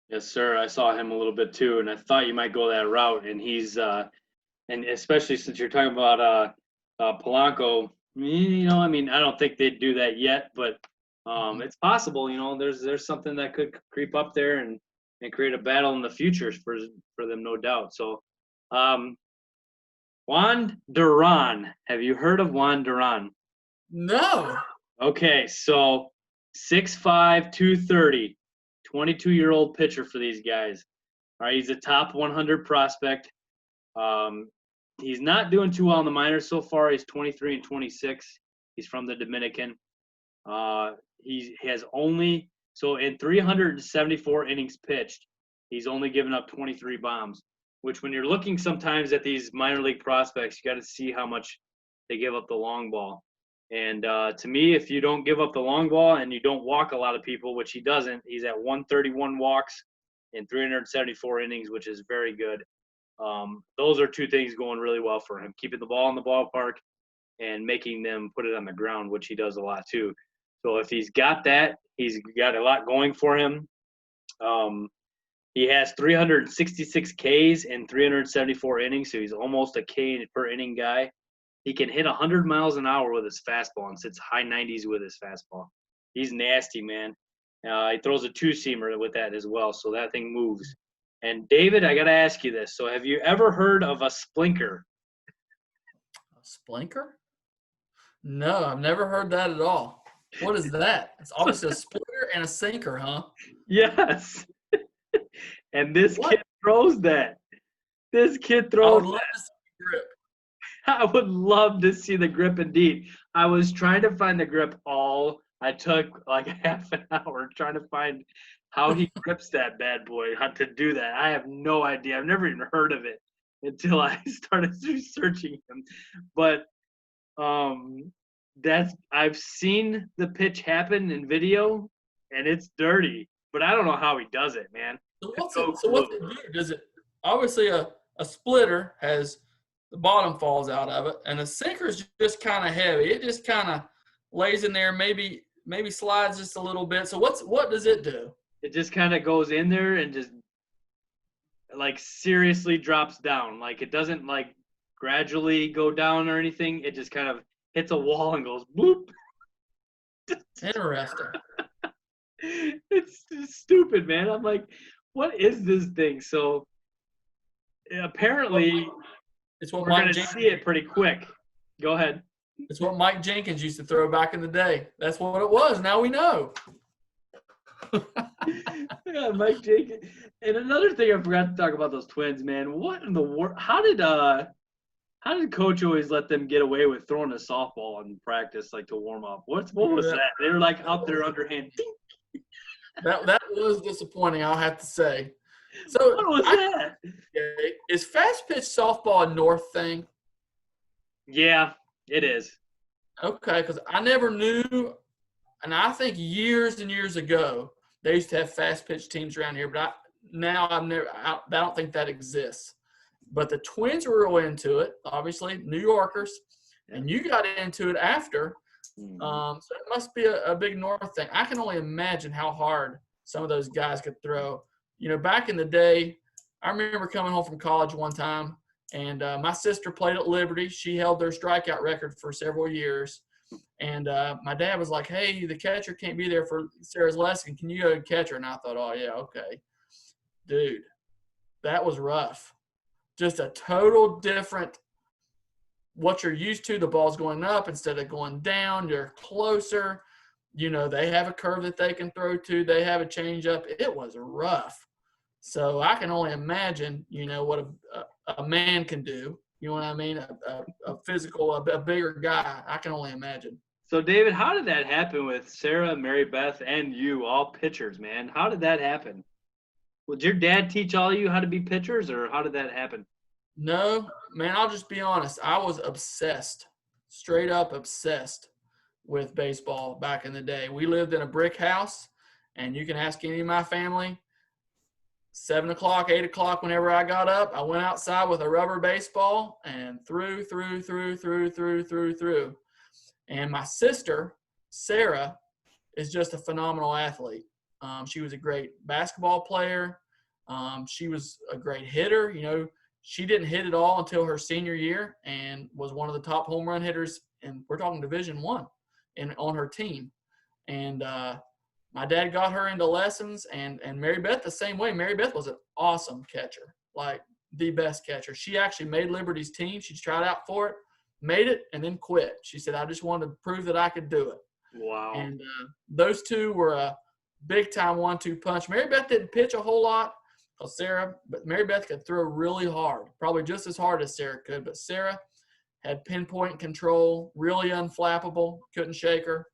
Yes, sir. I saw him a little bit too, and I thought you might go that route. And he's and especially since you're talking about Polanco, I don't think they'd do that yet, but it's possible. There's something that could creep up there and create a battle in the future for them, no doubt. So, Juan Duran. Have you heard of Juan Duran? No. Okay, so 6'5", 230, 22-year-old pitcher for these guys. All right, he's a top 100 prospect. He's not doing too well in the minors so far. He's 23 and 26. He's from the Dominican. He has only – so in 374 innings pitched, he's only given up 23 bombs, which when you're looking sometimes at these minor league prospects, you got to see how much they give up the long ball. And to me, if you don't give up the long ball and you don't walk a lot of people, which he doesn't, he's at 131 walks in 374 innings, which is very good. Those are two things going really well for him, keeping the ball in the ballpark and making them put it on the ground, which he does a lot too. So if he's got that, he's got a lot going for him. He has 366 Ks in 374 innings, so he's almost a K per inning guy. He can hit 100 miles an hour with his fastball and sits high 90s with his fastball. He's nasty, man. He throws a two-seamer with that as well, so that thing moves. And, David, I got to ask you this. So have you ever heard of a splinker? A splinker? No, I've never heard that at all. What is that? It's obviously a splitter and a sinker, huh? Yes. And this kid throws that. This kid throws that. I would love to see the grip indeed. I was trying to find the grip I took like half an hour trying to find how he grips that bad boy, how to do that. I have no idea. I've never even heard of it until I started researching him. But I've seen the pitch happen in video, and it's dirty. But I don't know how he does it, man. So what's it do? Does it obviously a splitter has the bottom falls out of it, and the sinker's just kind of heavy. It just kind of lays in there, maybe slides just a little bit. So what does it do? It just kind of goes in there and just like seriously drops down. Like it doesn't like gradually go down or anything. It just kind of hits a wall and goes boop. Interesting. It's stupid, man. I'm like, what is this thing? So apparently It's what we're Mike gonna Jenkins. see it pretty quick. Go ahead. It's what Mike Jenkins used to throw back in the day. That's what it was. Now we know. Yeah, Mike Jenkins. And another thing I forgot to talk about those Twins, man. What in the world? How did Coach always let them get away with throwing a softball in practice, like to warm up? What was that? They were like out there underhand. Ding. That was disappointing, I'll have to say. So What was that? is fast pitch softball a North thing? Yeah, it is. Okay, because I never knew, and I think years and years ago they used to have fast pitch teams around here, but I don't think that exists. But the Twins were real into it, obviously, New Yorkers, and you got into it after. So it must be a big North thing. I can only imagine how hard some of those guys could throw. You know, back in the day, I remember coming home from college one time, and my sister played at Liberty. She held their strikeout record for several years. And my dad was like, hey, the catcher can't be there for Sarah's lesson. Can you go and catch her? And I thought, oh, yeah, okay. Dude, that was rough. Just a total different what you're used to. The ball's going up instead of going down. You're closer. You know, they have a curve that they can throw to. They have a changeup. It was rough. So I can only imagine, you know, what a man can do. You know what I mean? A physical, a bigger guy. I can only imagine. So, David, how did that happen with Sarah, Mary Beth, and you, all pitchers, man? How did that happen? Did your dad teach all of you how to be pitchers, or how did that happen? No, man, I'll just be honest. I was obsessed, straight up obsessed with baseball back in the day. We lived in a brick house, and you can ask any of my family. 7 o'clock, 8 o'clock, whenever I got up, I went outside with a rubber baseball and threw. And my sister, Sarah, is just a phenomenal athlete. She was a great basketball player. She was a great hitter. You know, she didn't hit it all until her senior year and was one of the top home run hitters, and we're talking Division I, on her team. And my dad got her into lessons, and Mary Beth the same way. Mary Beth was an awesome catcher, like the best catcher. She actually made Liberty's team. She tried out for it, made it, and then quit. She said, I just wanted to prove that I could do it. Wow. And those two were a big-time 1-2 punch. Mary Beth didn't pitch a whole lot, but Mary Beth could throw really hard, probably just as hard as Sarah could. But Sarah had pinpoint control, really unflappable, couldn't shake her.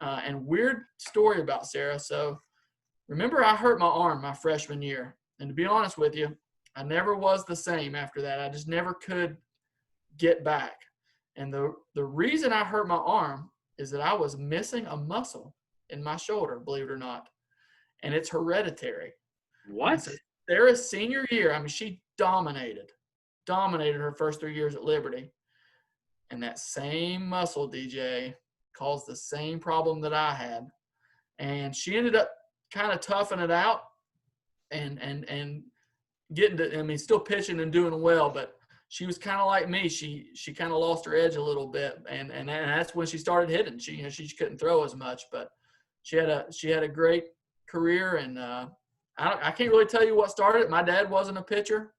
And weird story about Sarah. So remember, I hurt my arm my freshman year. And to be honest with you, I never was the same after that. I just never could get back. And the reason I hurt my arm is that I was missing a muscle in my shoulder, believe it or not. And it's hereditary. What? So Sarah's senior year, I mean, she dominated her first 3 years at Liberty. And that same muscle, DJ, caused the same problem that I had. And she ended up kind of toughing it out and getting to, I mean, still pitching and doing well, but she was kind of like me. She kind of lost her edge a little bit, and that's when she started hitting. She couldn't throw as much, but she had a great career, and I can't really tell you what started it. My dad wasn't a pitcher.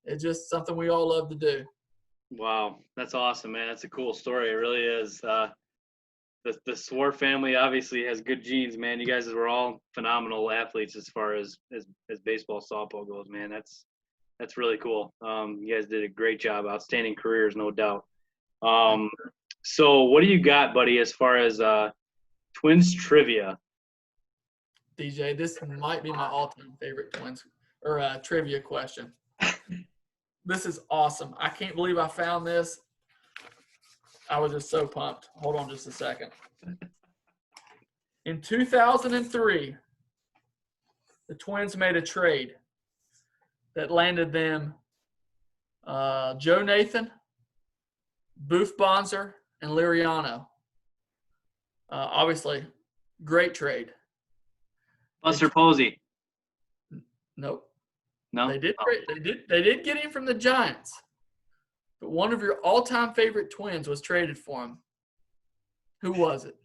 It's just something we all love to do. Wow, that's awesome, man. That's a cool story. It really is. The Swor family obviously has good genes, man. You guys were all phenomenal athletes as far as baseball, softball goes, man. That's really cool. You guys did a great job. Outstanding careers, no doubt. So what do you got, buddy, as far as Twins trivia? DJ, this might be my all-time favorite Twins or trivia question. This is awesome. I can't believe I found this. I was just so pumped. Hold on just a second. In 2003, the Twins made a trade that landed them Joe Nathan, Boof Bonser, and Liriano. Obviously, great trade. Buster Posey. Nope. No. They did. They did get him from the Giants, but one of your all-time favorite Twins was traded for him. Who was it?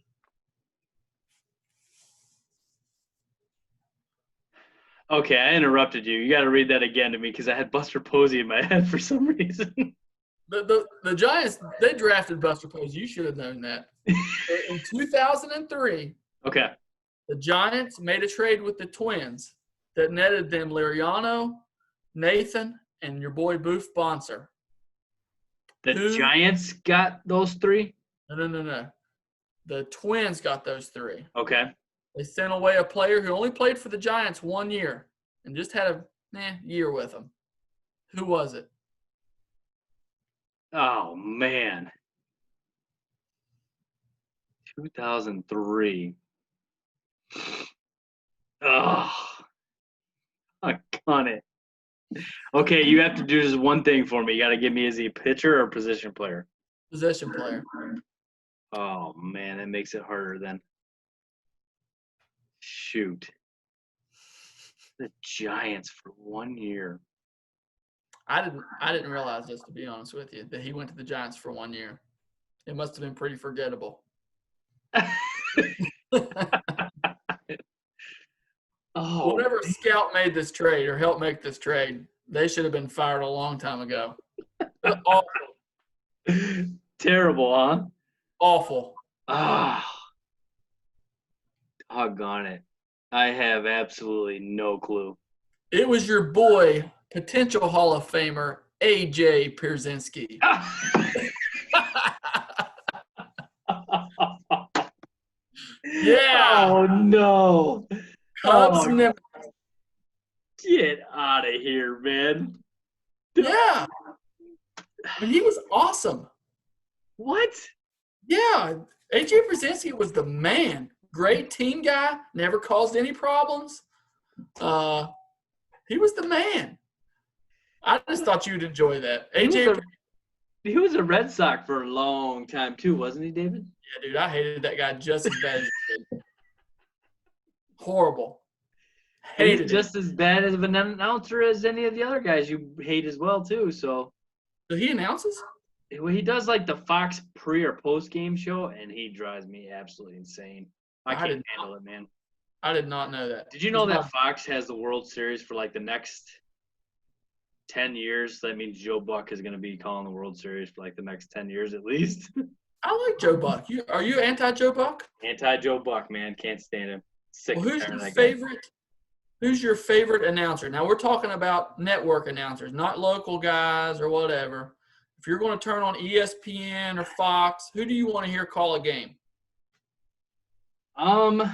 Okay, I interrupted you. You got to read that again to me because I had Buster Posey in my head for some reason. The Giants, they drafted Buster Posey. You should have known that. In 2003, Okay. the Giants made a trade with the Twins that netted them Liriano, Nathan, and your boy Boof Bonser. The Giants got those three? No. The Twins got those three. Okay. They sent away a player who only played for the Giants 1 year and just had a year with them. Who was it? Oh, man. 2003. Oh, I got it. Okay, you have to do just one thing for me. You got to give me, is he a pitcher or position player? Position player. Oh, man, that makes it harder then. Shoot. The Giants for 1 year. I didn't realize this, to be honest with you, that he went to the Giants for 1 year. It must have been pretty forgettable. Oh, Whatever scout made this trade or helped make this trade, they should have been fired a long time ago. Awful. terrible, huh? Awful. Ah, doggone it. I have absolutely no clue. It was your boy, potential Hall of Famer, A.J. Pierzynski. Yeah. Oh, no. Cubs Oh, never. get out of here, man. Yeah. And he was awesome. What? Yeah. A.J. Pierzynski was the man. Great team guy. Never caused any problems. He was the man. I just thought you'd enjoy that. He was a Red Sox for a long time, too, wasn't he, David? Yeah, dude, I hated that guy just as bad as you did. Horrible. And he's just as bad of an announcer as any of the other guys you hate as well, too. So he announces? well, he does like the Fox pre or post game show, and he drives me absolutely insane. I can't handle it, man. I did not know that. Did you know that Fox has the World Series for like the next 10 years? That means Joe Buck is going to be calling the World Series for like the next 10 years at least. I like Joe Buck. Are you anti-Joe Buck? Anti-Joe Buck, man. Can't stand him. Sick Well, of that guy. Who's your favorite announcer? Now, we're talking about network announcers, not local guys or whatever. If you're going to turn on ESPN or Fox, who do you want to hear call a game? I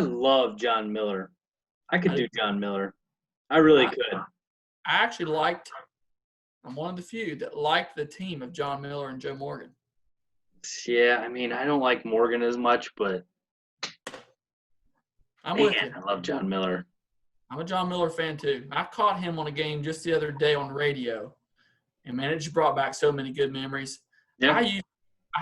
love John Miller. I could do John Miller. I really could. I actually I'm one of the few that liked the team of John Miller and Joe Morgan. Yeah, I mean, I don't like Morgan as much, but with you. I love John Miller. I'm a John Miller fan too. I caught him on a game just the other day on radio, and man, it just brought back so many good memories. Yeah. I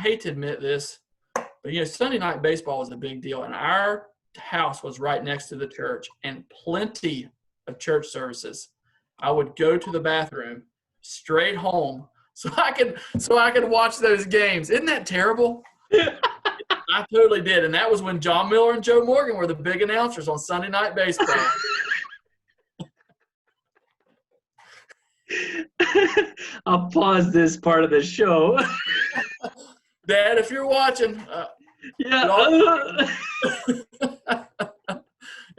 hate to admit this, but Sunday night baseball was a big deal, and our house was right next to the church, and plenty of church services. I would go to the bathroom straight home so I could watch those games. Isn't that terrible? I totally did, and that was when John Miller and Joe Morgan were the big announcers on Sunday Night Baseball. I'll pause this part of the show. Dad, if you're watching, yeah.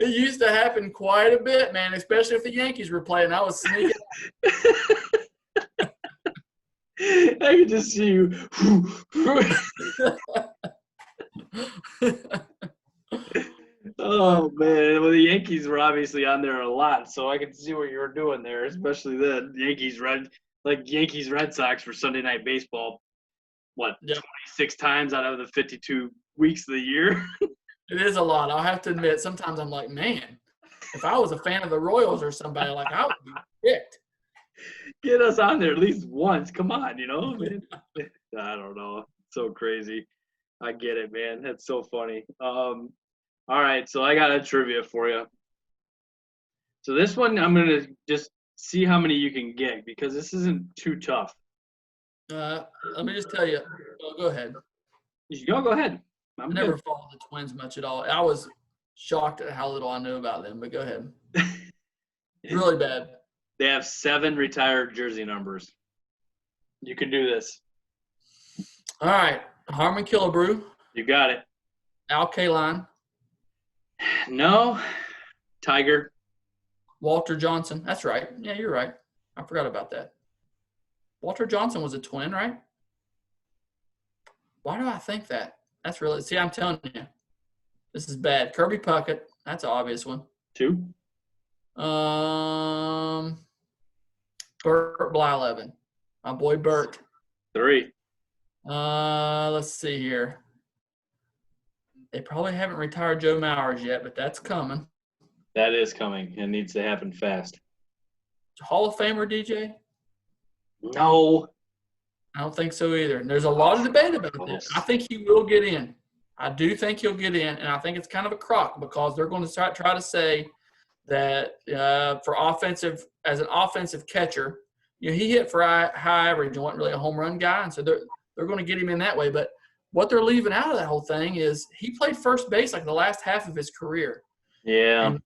It used to happen quite a bit, man, especially if the Yankees were playing. I was sneaking. I could just see you. Oh, man. Well, the Yankees were obviously on there a lot, so I could see what you were doing there, especially the Yankees Red Sox for Sunday Night Baseball. What, 26 times out of the 52 weeks of the year? It is a lot. I'll have to admit, sometimes I'm like, man, if I was a fan of the Royals or somebody, like, I would be picked. Get us on there at least once. Come on, man. I don't know. So crazy. I get it, man. That's so funny. All right, so I got a trivia for you. So this one, I'm going to just see how many you can get because this isn't too tough. Let me just tell you. Oh, go ahead. You go ahead. I'm I never good. followed the Twins much at all. I was shocked at how little I knew about them, but go ahead. Really bad. They have 7 retired jersey numbers. You can do this. All right. Harmon Killebrew, You got it. Al Kaline, No. Tiger. Walter Johnson. That's right. Yeah, you're right. I forgot about that. Walter Johnson was a Twin, right? Why do I think that? That's really – see, I'm telling you. This is bad. Kirby Puckett. That's an obvious one. 2. Burt Blyleven. My boy Burt. 3. Let's see here. They probably haven't retired Joe Mauers yet, but that's coming. That is coming. It needs to happen fast. Hall of Famer, DJ? No. I don't think so either. And there's a lot of debate about this. I think he will get in. I do think he'll get in, and I think it's kind of a crock because they're going to try to say that as an offensive catcher, he hit for high average and wasn't really a home run guy, and so they're going to get him in that way. But what they're leaving out of that whole thing is he played first base like the last half of his career. Yeah. And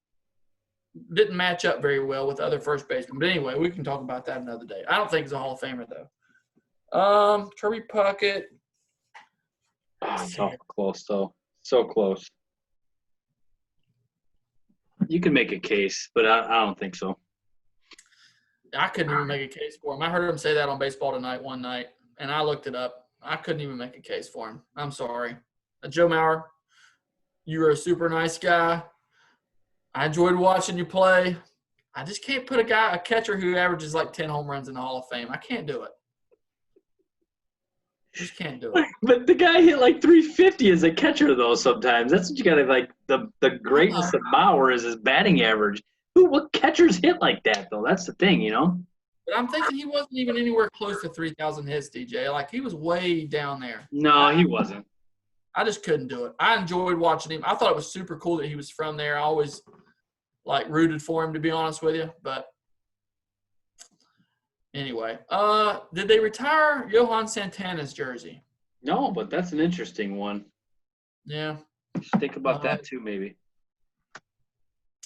didn't match up very well with other first basemen. But anyway, we can talk about that another day. I don't think he's a Hall of Famer, though. Kirby Puckett. So close, though. So close. You can make a case, but I don't think so. I couldn't even make a case for him. I heard him say that on Baseball Tonight one night, and I looked it up. I couldn't even make a case for him. I'm sorry. Joe Mauer, you were a super nice guy. I enjoyed watching you play. I just can't put a catcher who averages like 10 home runs in the Hall of Fame. I can't do it. Just can't do it. But the guy hit like 350 as a catcher, though, sometimes. That's what you got to like. The greatness of Bauer is his batting average. What catchers hit like that, though? That's the thing, But I'm thinking he wasn't even anywhere close to 3,000 hits, DJ. Like, he was way down there. No, he wasn't. I just couldn't do it. I enjoyed watching him. I thought it was super cool that he was from there. I always, rooted for him, to be honest with you. But anyway, did they retire Johan Santana's jersey? No, but that's an interesting one. Yeah. Just think about that, too, maybe.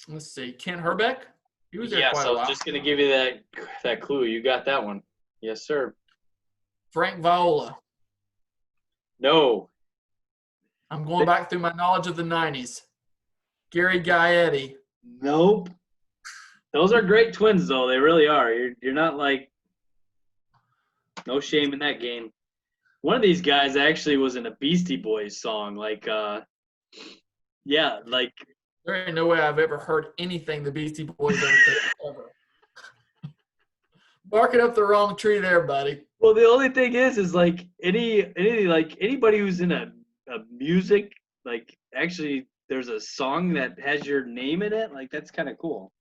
Let's see. Kent Herbeck? He was there Yeah, quite a so while. just going to give you that clue. You got that one. Yes, sir. Frank Viola. No. I'm going back through my knowledge of the 90s. Gary Gaetti. Nope. Those are great Twins, though. They really are. You're not no shame in that game. One of these guys actually was in a Beastie Boys song. There ain't no way I've ever heard anything the Beastie Boys ever. Barking up the wrong tree there, buddy. Well, the only thing is anybody who's in a music, actually there's a song that has your name in it, that's kind of cool.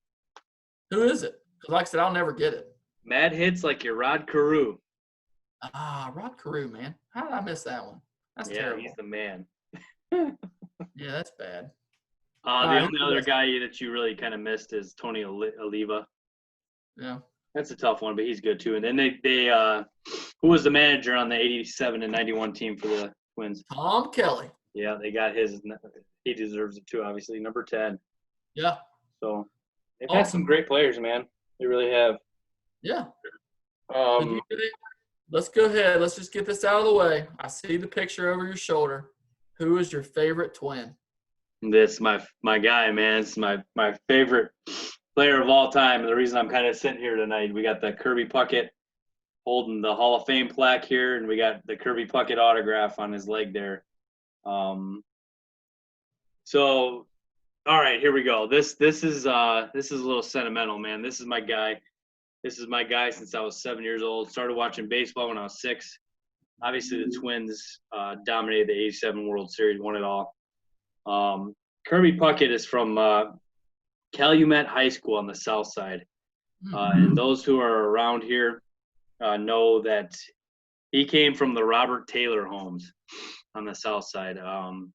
Who is it? Because like I said, I'll never get it. Mad hits like your Rod Carew. Rod Carew, man. How did I miss that one? That's terrible. He's the man. Yeah, that's bad. The only other guy that you really kind of missed is Tony Oliva. Yeah. That's a tough one, but he's good too. And then they who was the manager on the 87 and 91 team for the Twins? Tom Kelly. Yeah, they got his. He deserves it too, obviously. Number 10. Yeah. So they've had some great players, man. They really have. Yeah. Let's go ahead. Let's just get this out of the way. I see the picture over your shoulder. Who is your favorite Twin? This my guy, man. It's my favorite player of all time. And the reason I'm kind of sitting here tonight, we got the Kirby Puckett holding the Hall of Fame plaque here, and we got the Kirby Puckett autograph on his leg there. So, all right, here we go. This is a little sentimental, man. This is my guy. This is my guy since I was 7 years old. Started watching baseball when I was 6. Obviously, the Twins dominated the '87 World Series, won it all. Kirby Puckett is from Calumet High School on the south side. And those who are around here know that he came from the Robert Taylor homes on the south side. Man,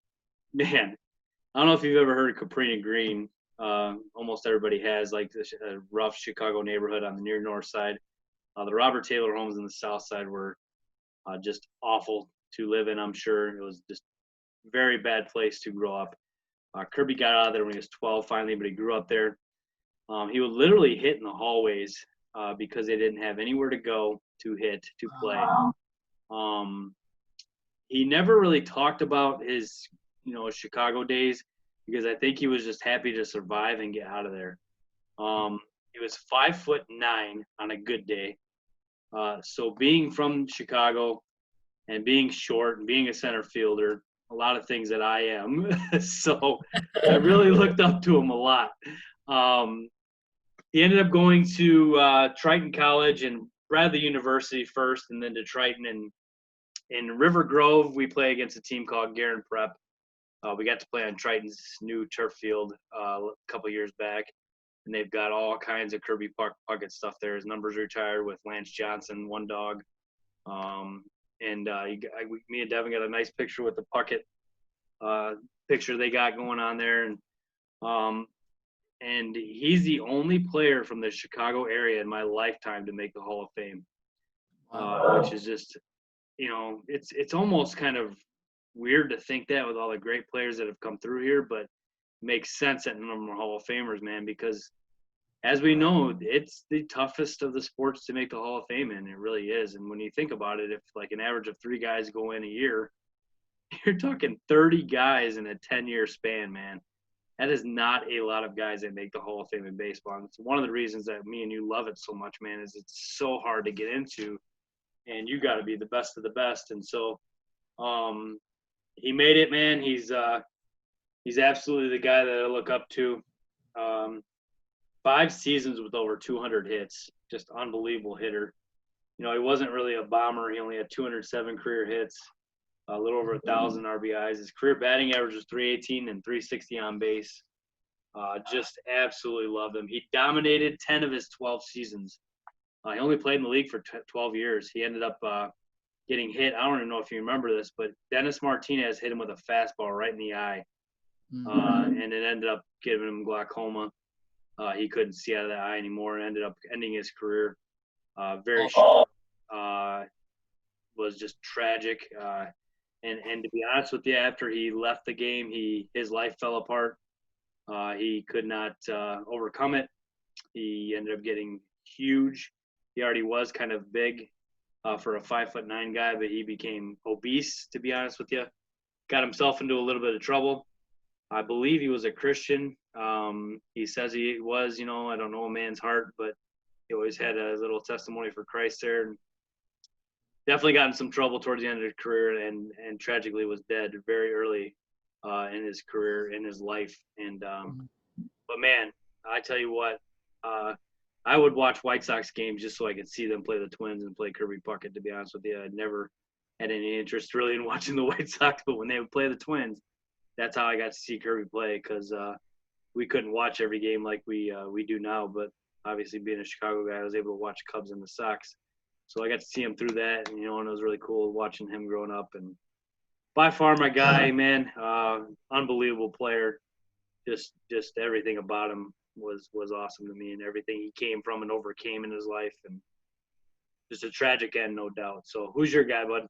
I don't know if you've ever heard of Cabrini Green. Almost everybody has, like a rough Chicago neighborhood on the near north side. The Robert Taylor homes in the south side were just awful to live in, I'm sure. It was just a very bad place to grow up. Kirby got out of there when he was 12 finally, but he grew up there. He would literally hit in the hallways because they didn't have anywhere to go to hit, to play. He never really talked about his, Chicago days because I think he was just happy to survive and get out of there. He was 5'9" on a good day. So being from Chicago and being short and being a center fielder, a lot of things that I am. So I really looked up to him a lot. He ended up going to Triton College and Bradley University first, and then to Triton. And in River Grove, we play against a team called Guerin Prep. We got to play on Triton's new turf field a couple years back, and they've got all kinds of Kirby Puckett stuff there. His number's retired with Lance Johnson, one dog. Me and Devin got a nice picture with the Puckett picture they got going on there. And he's the only player from the Chicago area in my lifetime to make the Hall of Fame, which is just, it's almost kind of weird to think that with all the great players that have come through here, but makes sense that none of them are Hall of Famers, man, because as we know, it's the toughest of the sports to make the Hall of Fame in. It really is. And when you think about it, if like an average of 3 guys go in a year, you're talking 30 guys in a 10-year span, man. That is not a lot of guys that make the Hall of Fame in baseball. And it's one of the reasons that me and you love it so much, man, is it's so hard to get into, and you got to be the best of the best. And so he made it, man. He's absolutely the guy that I look up to. 5 seasons with over 200 hits, just unbelievable hitter. He wasn't really a bomber. He only had 207 career hits, a little over 1,000 RBIs. His career batting average was 318 and 360 on base. Just absolutely loved him. He dominated 10 of his 12 seasons. He only played in the league for 12 years. He ended up getting hit. I don't even know if you remember this, but Dennis Martinez hit him with a fastball right in the eye, and it ended up giving him glaucoma. He couldn't see out of that eye anymore and ended up ending his career very short. Was just tragic. And to be honest with you, after he left the game, his life fell apart. He could not overcome it. He ended up getting huge. He already was kind of big for a 5'9" guy, but he became obese, to be honest with you. Got himself into a little bit of trouble. I believe he was a Christian. He says he was, I don't know a man's heart, but he always had a little testimony for Christ there. And definitely got in some trouble towards the end of his career and tragically was dead very early in his career, in his life. And but man, I tell you what, I would watch White Sox games just so I could see them play the Twins and play Kirby Puckett, to be honest with you. I'd never had any interest really in watching the White Sox, but when they would play the Twins, that's how I got to see Kirby play, because we couldn't watch every game like we do now. But obviously being a Chicago guy, I was able to watch Cubs and the Sox. So I got to see him through that, and, and it was really cool watching him growing up. And by far my guy, man, unbelievable player. Just everything about him was awesome to me, and everything he came from and overcame in his life, and just a tragic end, no doubt. So who's your guy, bud?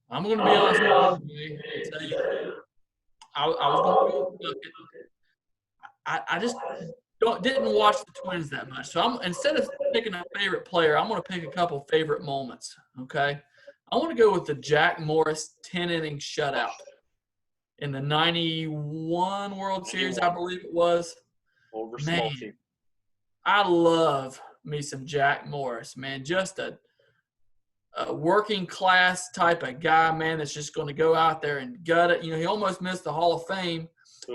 I'm going to be honest with you. I'll tell you, I was going to go with Puckett. I just didn't watch the Twins that much. So instead of picking a favorite player, I'm going to pick a couple favorite moments, okay? I want to go with the Jack Morris 10-inning shutout in the 91 World Series, I believe it was. Over Man, Smoltz. I love me some Jack Morris, man. Just a working class type of guy, man, that's just going to go out there and gut it. He almost missed the Hall of Fame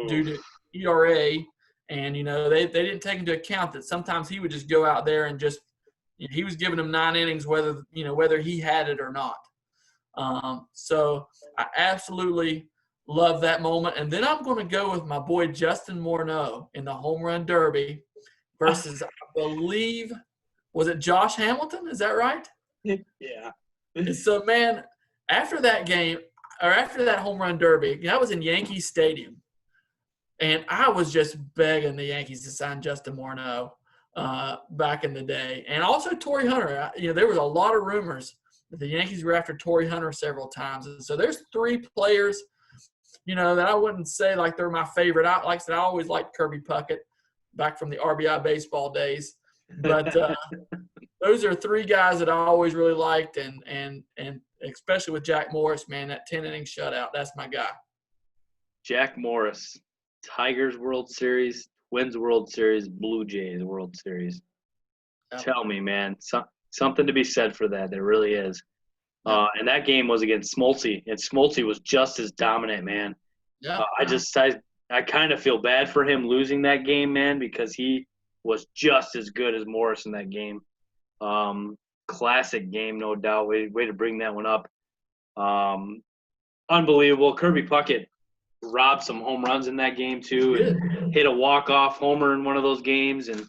due to ERA. And, they didn't take into account that sometimes he would just go out there and just he was giving them 9 innings whether he had it or not. So I absolutely love that moment. And then I'm going to go with my boy Justin Morneau in the Home Run Derby versus, I believe, was it Josh Hamilton? Is that right? Yeah. So, man, after that game, or after that Home Run Derby, that was in Yankee Stadium. And I was just begging the Yankees to sign Justin Morneau back in the day. And also Torrey Hunter. There was a lot of rumors that the Yankees were after Torrey Hunter several times. And so there's three players, that I wouldn't say like they're my favorite. Like I said, I always liked Kirby Puckett back from the RBI baseball days. But those are three guys that I always really liked, and especially with Jack Morris, man, that 10-inning shutout, that's my guy. Jack Morris, Tigers World Series, Twins World Series, Blue Jays World Series. Yep. Tell me, man, something to be said for that. There really is. Yep. And that game was against Smoltz, and Smoltz was just as dominant, man. Yeah. I kind of feel bad for him losing that game, man, because he was just as good as Morris in that game. Classic game, no doubt. Way to bring that one up. Unbelievable. Kirby Puckett robbed some home runs in that game too, and hit a walk-off homer in one of those games. And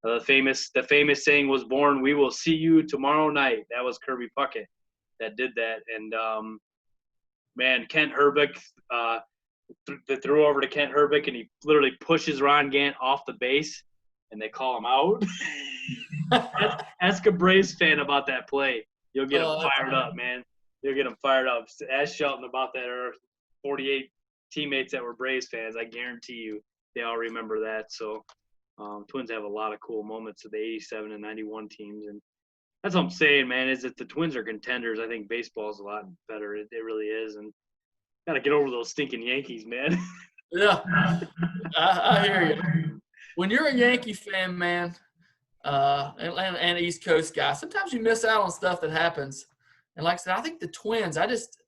the famous saying was born, "We will see you tomorrow night." That was Kirby Puckett that did that. And man, Kent Herbeck threw over to Kent Herbeck, and he literally pushes Ron Gant off the base, and they call him out. Ask a Braves fan about that play. You'll get them fired up, man. You'll get them fired up. Ask Shelton about that. Or 48 teammates that were Braves fans. I guarantee you they all remember that. So Twins have a lot of cool moments of the 87 and 91 teams. And that's what I'm saying, man, is that the Twins are contenders. I think baseball is a lot better. It really is. And got to get over those stinking Yankees, man. Yeah, I hear you. When you're a Yankee fan, man, and East Coast guy, sometimes you miss out on stuff that happens. And like I said, I think the Twins, I just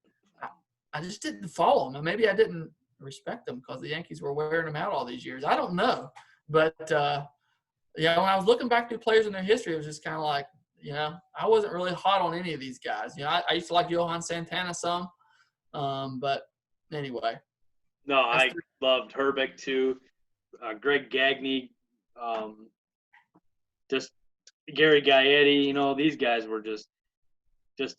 didn't follow them. And maybe I didn't respect them because the Yankees were wearing them out all these years. I don't know. But, when I was looking back through players in their history, it was just kind of like, I wasn't really hot on any of these guys. I used to like Johan Santana some. But anyway. No, I loved Herbeck too. Greg Gagne, just Gary Gaetti. These guys were just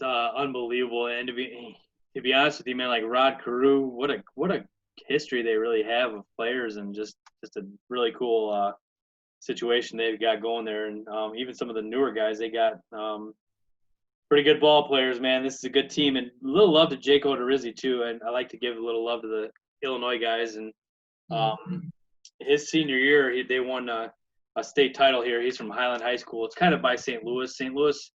unbelievable. And to be honest with you, man, like Rod Carew, what a history they really have of players, and just a really cool situation they've got going there. And even some of the newer guys, they got pretty good ball players, man. This is a good team, and a little love to Jake Odorizzi too. And I like to give a little love to the Illinois guys. And his senior year, they won a state title here. He's from Highland High School. It's kind of by St. Louis. St. Louis,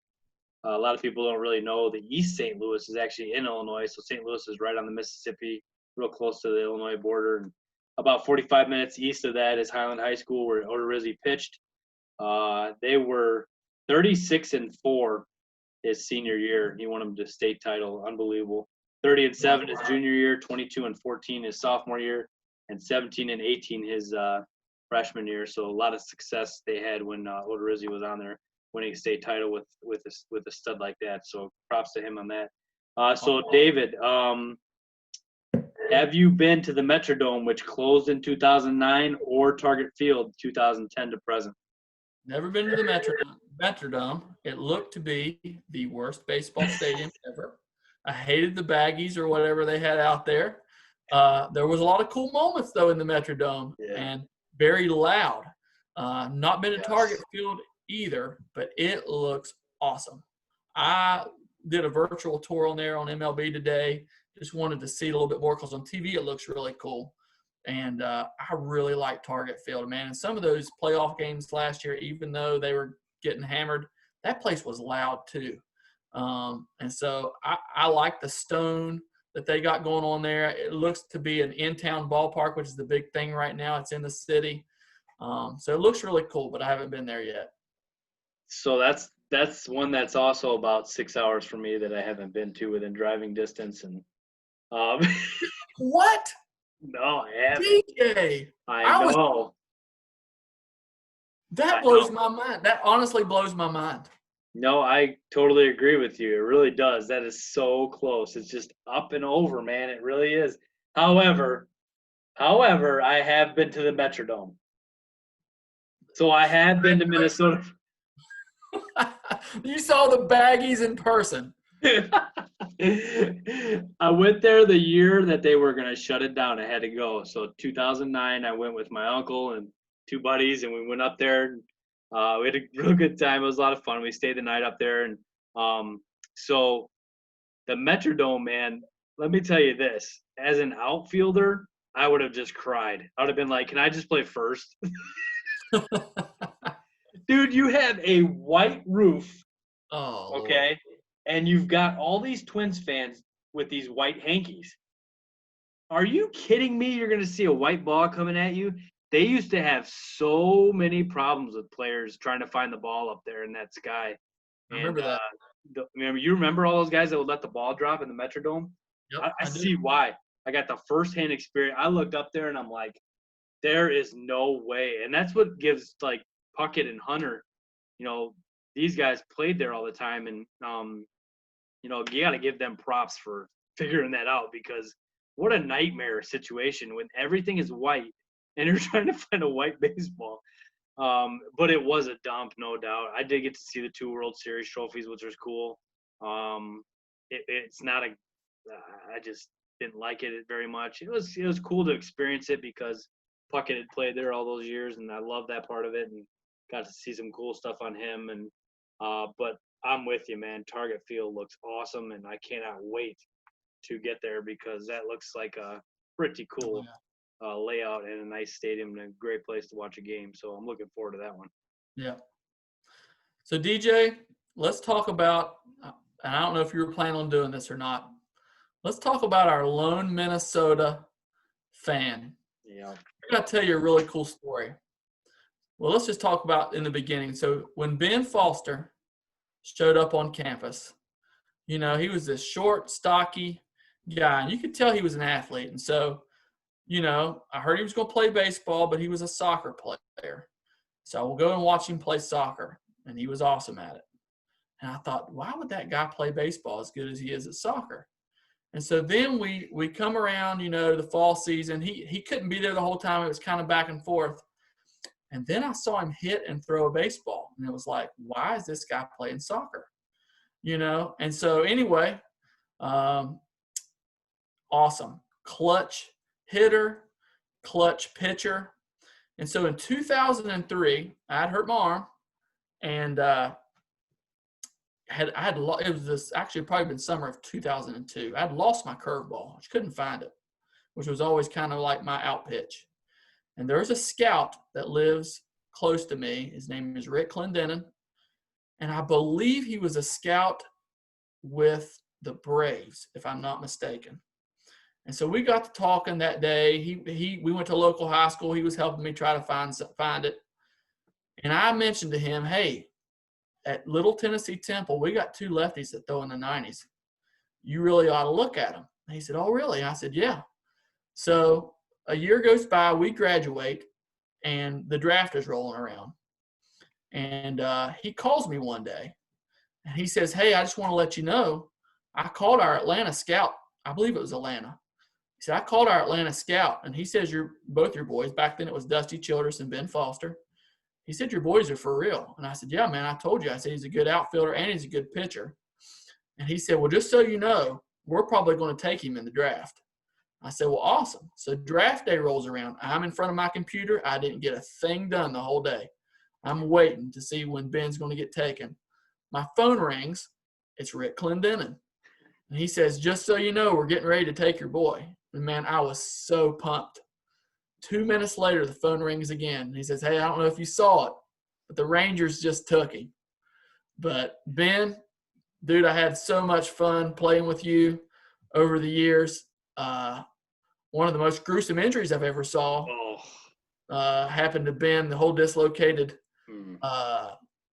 a lot of people don't really know the East St. Louis is actually in Illinois. So St. Louis is right on the Mississippi, real close to the Illinois border. And about 45 minutes east of that is Highland High School, where Odorizzi pitched. They were 36-4 his senior year. He won them to state title. Unbelievable. 30-7 his junior year, 22-14 his sophomore year, and 17-18 his freshman year. So a lot of success they had when Odorizzi was on there, winning a state title with a stud like that. So props to him on that. So David, have you been to the Metrodome, which closed in 2009, or Target Field 2010 to present? Never been to the Metrodome. It looked to be the worst baseball stadium ever. I hated the baggies or whatever they had out there. There was a lot of cool moments, though, in the Metrodome, and very loud. Not been to Target Field either, but it looks awesome. I did a virtual tour on there on MLB today. Just wanted to see it a little bit more because on TV it looks really cool. And I really like Target Field, man. And some of those playoff games last year, even though they were getting hammered, that place was loud too. And so I like the stone that they got going on there. It looks to be an in-town ballpark, which is the big thing right now. It's in the city. So it looks really cool, but I haven't been there yet. So that's one that's also about 6 hours from me that I haven't been to within driving distance. And what? No, I haven't. DJ, I know. That blows my mind. That honestly blows my mind. No, I totally agree with you. It really does. That is so close. It's just up and over, man. It really is. However, I have been to the Metrodome. So I have been to Minnesota. You saw the baggies in person. I went there the year that they were going to shut it down. I had to go. So 2009, I went with my uncle and two buddies, and we went up there. We had a real good time. It was a lot of fun. We stayed the night up there. And so the Metrodome, man, let me tell you this. As an outfielder, I would have just cried. I would have been like, can I just play first? Dude, you have a white roof, Oh, Lord. okay? And you've got all these Twins fans with these white hankies. Are you kidding me? You're going to see a white ball coming at you? They used to have so many problems with players trying to find the ball up there in that sky. I remember that. You remember all those guys that would let the ball drop in the Metrodome? Yep, I do. see why. I got the firsthand experience. I looked up there and I'm like, there is no way. And that's what gives like Puckett and Hunter, these guys played there all the time. And, you got to give them props for figuring that out, because what a nightmare situation when everything is white and you're trying to find a white baseball. But it was a dump, no doubt. I did get to see the 2 World Series trophies, which was cool. It's not I just didn't like it very much. It was cool to experience it because Puckett had played there all those years, and I love that part of it, and got to see some cool stuff on him. And but I'm with you, man. Target Field looks awesome, and I cannot wait to get there because that looks like a pretty cool layout and a nice stadium and a great place to watch a game. So I'm looking forward to that one. Yeah. So, DJ, let's talk about, and I don't know if you were planning on doing this or not, let's talk about our lone Minnesota fan. Yeah. I got to tell you a really cool story. Well, let's just talk about in the beginning. So when Ben Foster showed up on campus, he was this short, stocky guy, and you could tell he was an athlete. And so, I heard he was going to play baseball, but he was a soccer player. So I will go and watch him play soccer, and he was awesome at it. And I thought, why would that guy play baseball as good as he is at soccer? And so then we come around, the fall season. He couldn't be there the whole time. It was kind of back and forth. And then I saw him hit and throw a baseball. And it was like, why is this guy playing soccer? And so anyway, awesome. Clutch hitter, clutch pitcher. And so in 2003, I had hurt my arm, and it was this actually probably been summer of 2002. I had lost my curveball. I just couldn't find it, which was always kind of like my out pitch. And there's a scout that lives close to me. His name is Rick Clendenin. And I believe he was a scout with the Braves, if I'm not mistaken. And so we got to talking that day. We went to a local high school. He was helping me try to find it. And I mentioned to him, hey, at Little Tennessee Temple, we got 2 lefties that throw in the 90s. You really ought to look at them. And he said, oh, really? I said, yeah. So a year goes by, we graduate, and the draft is rolling around. And he calls me one day, and he says, hey, I just want to let you know, I called our Atlanta scout. I believe it was Atlanta. He said, I called our Atlanta scout, and he says, both your boys, back then it was Dusty Childress and Ben Foster. He said, your boys are for real. And I said, yeah, man, I told you. I said, he's a good outfielder and he's a good pitcher. And he said, well, just so you know, we're probably going to take him in the draft. I said, well, awesome. So draft day rolls around. I'm in front of my computer. I didn't get a thing done the whole day. I'm waiting to see when Ben's going to get taken. My phone rings. It's Rick Clendenin. And he says, just so you know, we're getting ready to take your boy. And, man, I was so pumped. 2 minutes later, the phone rings again. And he says, hey, I don't know if you saw it, but the Rangers just took him. But, Ben, dude, I had so much fun playing with you over the years. One of the most gruesome injuries I've ever saw happened to Ben, the whole dislocated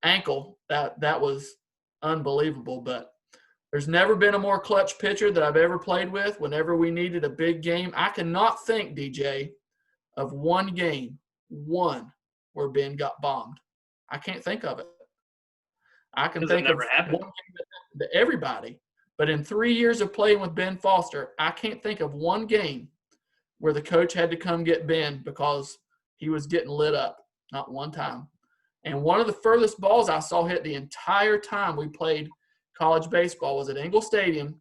ankle. That was unbelievable. But there's never been a more clutch pitcher that I've ever played with whenever we needed a big game. I cannot think, DJ, of one where Ben got bombed. I can't think of it. I can think of one game that everybody. But in 3 years of playing with Ben Foster, I can't think of one game where the coach had to come get Ben because he was getting lit up. Not one time. And one of the furthest balls I saw hit the entire time we played college baseball was at Ingle Stadium.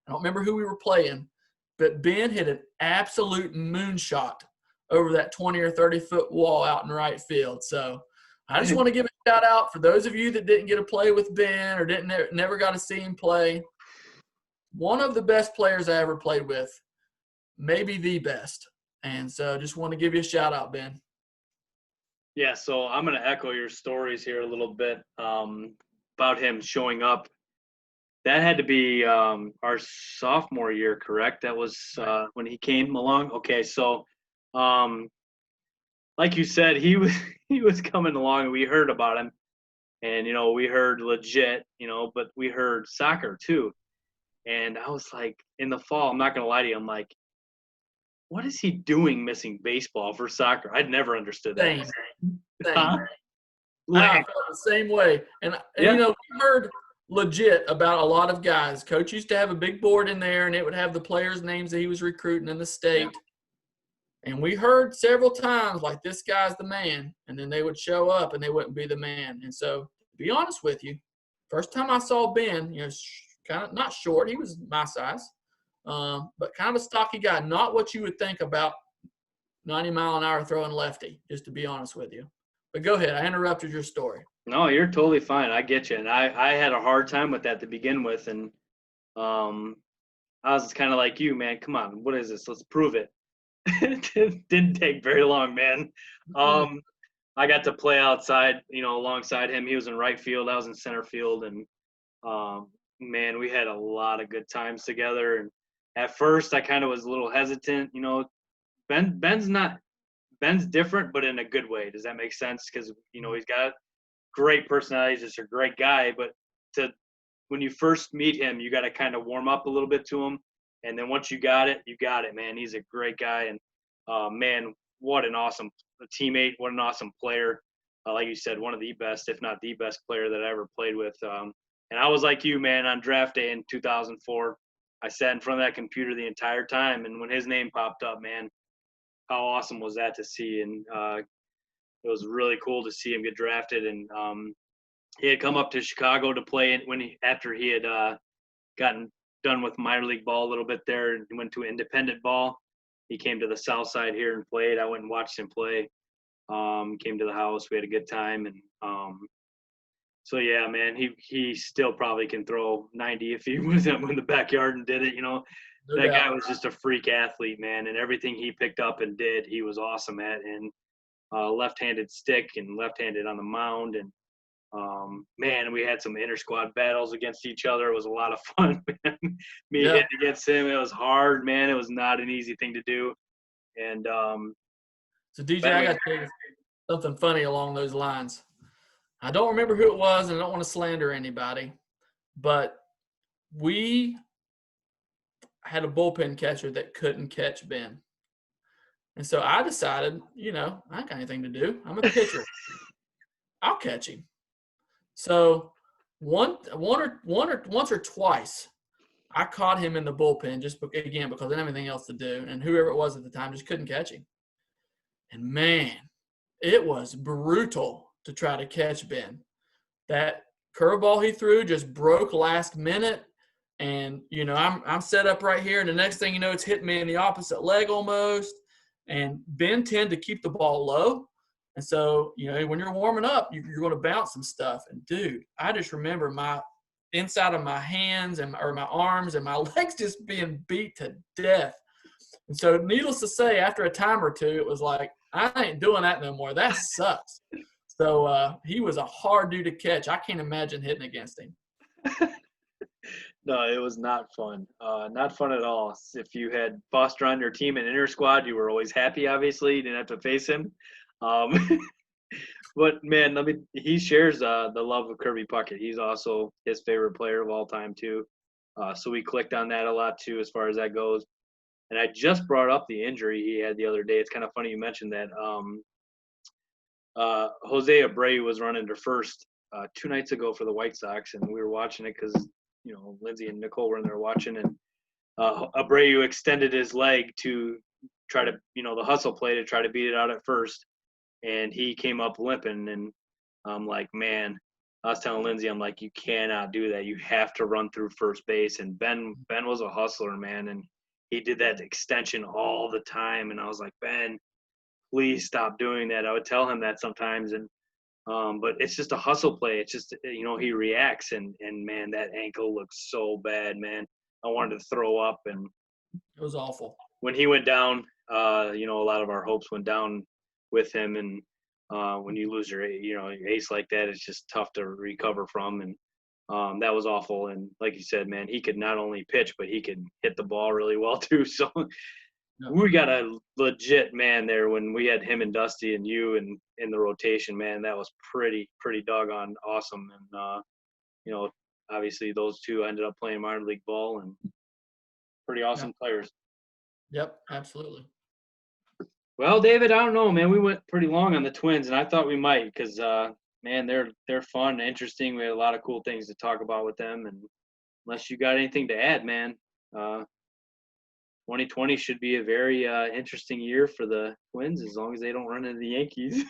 I don't remember who we were playing, but Ben hit an absolute moonshot over that 20 or 30-foot wall out in right field. So I just want to give a shout out for those of you that didn't get to play with Ben or never got to see him play. One of the best players I ever played with, maybe the best. And so just want to give you a shout out, Ben. Yeah, so I'm going to echo your stories here a little bit about him showing up. That had to be our sophomore year, correct? That was when he came along. Okay, so like you said, he was coming along, and we heard about him, and we heard legit, but we heard soccer too. And I was like, in the fall, I'm not gonna lie to you, I'm like, what is he doing missing baseball for soccer? I'd never understood that. Same. Huh? I felt the same way. And Yeah. We heard legit about a lot of guys. Coach used to have a big board in there, and it would have the players' names that he was recruiting in the state. Yeah. And we heard several times, like, this guy's the man. And then they would show up, and they wouldn't be the man. And so, to be honest with you, first time I saw Ben, kind of not short. He was my size, but kind of a stocky guy. Not what you would think about 90-mile-an-hour throwing lefty, just to be honest with you. But go ahead. I interrupted your story. No, you're totally fine. I get you. And I had a hard time with that to begin with. And I was kind of like you, man. Come on. What is this? Let's prove it. It didn't take very long, man. I got to play outside, alongside him. He was in right field. I was in center field. And, man, we had a lot of good times together. And at first I kind of was a little hesitant. Ben's different, but in a good way. Does that make sense? Because, he's got great personality. He's just a great guy. But when you first meet him, you got to kind of warm up a little bit to him. And then once you got it, man. He's a great guy. And, man, what an awesome teammate. What an awesome player. Like you said, one of the best, if not the best player that I ever played with. And I was like you, man, on draft day in 2004. I sat in front of that computer the entire time. And when his name popped up, man, how awesome was that to see? And it was really cool to see him get drafted. And he had come up to Chicago to play after he had gotten done with minor league ball a little bit there and went to independent ball. He came to the south side here and played. I went and watched him play. Came to the house. We had a good time. And so, yeah, man, he still probably can throw 90 if he was in the backyard and did it, That guy was just a freak athlete, man, and everything he picked up and did, he was awesome at. And left-handed stick and left-handed on the mound. And, man, we had some inter-squad battles against each other. It was a lot of fun, man. Hitting against him, it was hard, man. It was not an easy thing to do. And so, DJ, I got to tell you something funny along those lines. I don't remember who it was, and I don't want to slander anybody, but we had a bullpen catcher that couldn't catch Ben. And so I decided, I ain't got anything to do. I'm a pitcher. I'll catch him. So once or twice, I caught him in the bullpen because I didn't have anything else to do. And whoever it was at the time just couldn't catch him. And, man, it was brutal to try to catch Ben. That curveball he threw just broke last minute. And, I'm set up right here. And the next thing you know, it's hitting me in the opposite leg almost. And Ben tend to keep the ball low. And so, when you're warming up, you're going to bounce some stuff. And, dude, I just remember my inside of my hands or my arms and my legs just being beat to death. And so, needless to say, after a time or two, it was like, I ain't doing that no more. That sucks. So, he was a hard dude to catch. I can't imagine hitting against him. No, it was not fun. Not fun at all. If you had Foster on your team and inter squad, you were always happy, obviously. You didn't have to face him. But, man, he shares the love of Kirby Puckett. He's also his favorite player of all time, too. So we clicked on that a lot, too, as far as that goes. And I just brought up the injury he had the other day. It's kind of funny you mentioned that. Jose Abreu was running to first 2 nights ago for the White Sox, and we were watching it because Lindsay and Nicole were in there watching, and Abreu extended his leg to try to, the hustle play to try to beat it out at first, and he came up limping, and I'm like, man, I was telling Lindsay, I'm like, you cannot do that. You have to run through first base. And Ben was a hustler, man, and he did that extension all the time. And I was like, Ben, please stop doing that. I would tell him that sometimes, and but it's just a hustle play. It's just he reacts, and man, that ankle looks so bad, man. I wanted to throw up, and It was awful. when he went down, a lot of our hopes went down with him, and when you lose your ace like that, it's just tough to recover from, and that was awful. And like you said, man, he could not only pitch, but he could hit the ball really well too. So we got a legit man there when we had him and Dusty and you in the rotation, man. That was pretty doggone awesome. And obviously those two ended up playing minor league ball, and pretty awesome players. Yep, absolutely. Well, David, I don't know, man. We went pretty long on the Twins, and I thought we might because, man, they're fun, interesting. We had a lot of cool things to talk about with them. And unless you got anything to add, man, 2020 should be a very interesting year for the Twins as long as they don't run into the Yankees.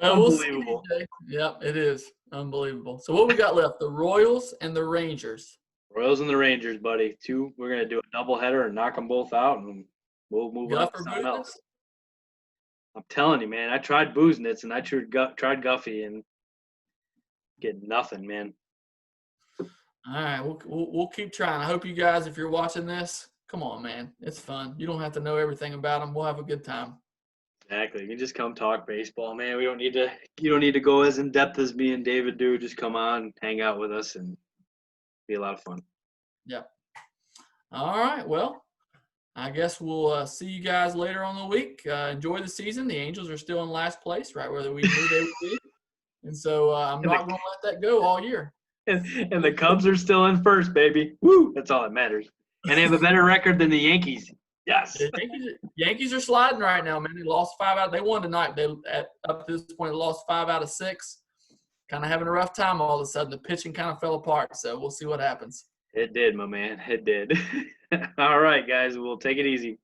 Well, we'll see, DJ. Yep, it is unbelievable. So what we got left? The Royals and the Rangers. Royals and the Rangers, buddy. We're going to do a doubleheader and knock them both out, and we'll move on to something else. I'm telling you, man. I tried Booznitz and I tried Guffey and get nothing, man. All right, we'll keep trying. I hope you guys, if you're watching this, come on, man. It's fun. You don't have to know everything about them. We'll have a good time. Exactly. You can just come talk baseball, man. You don't need to go as in depth as me and David do. Just come on, hang out with us, and be a lot of fun. Yep. All right. Well, I guess we'll see you guys later on the week. Enjoy the season. The Angels are still in last place, right where we knew they would be. And so I'm not going to let that go all year. And the Cubs are still in first, baby. Woo! That's all that matters. And they have a better record than the Yankees. Yes. The Yankees are sliding right now, man. They lost 5 out. They won tonight. Up to this point, they lost 5 out of 6. Kind of having a rough time all of a sudden. The pitching kind of fell apart, so we'll see what happens. It did, my man. It did. All right, guys. We'll take it easy.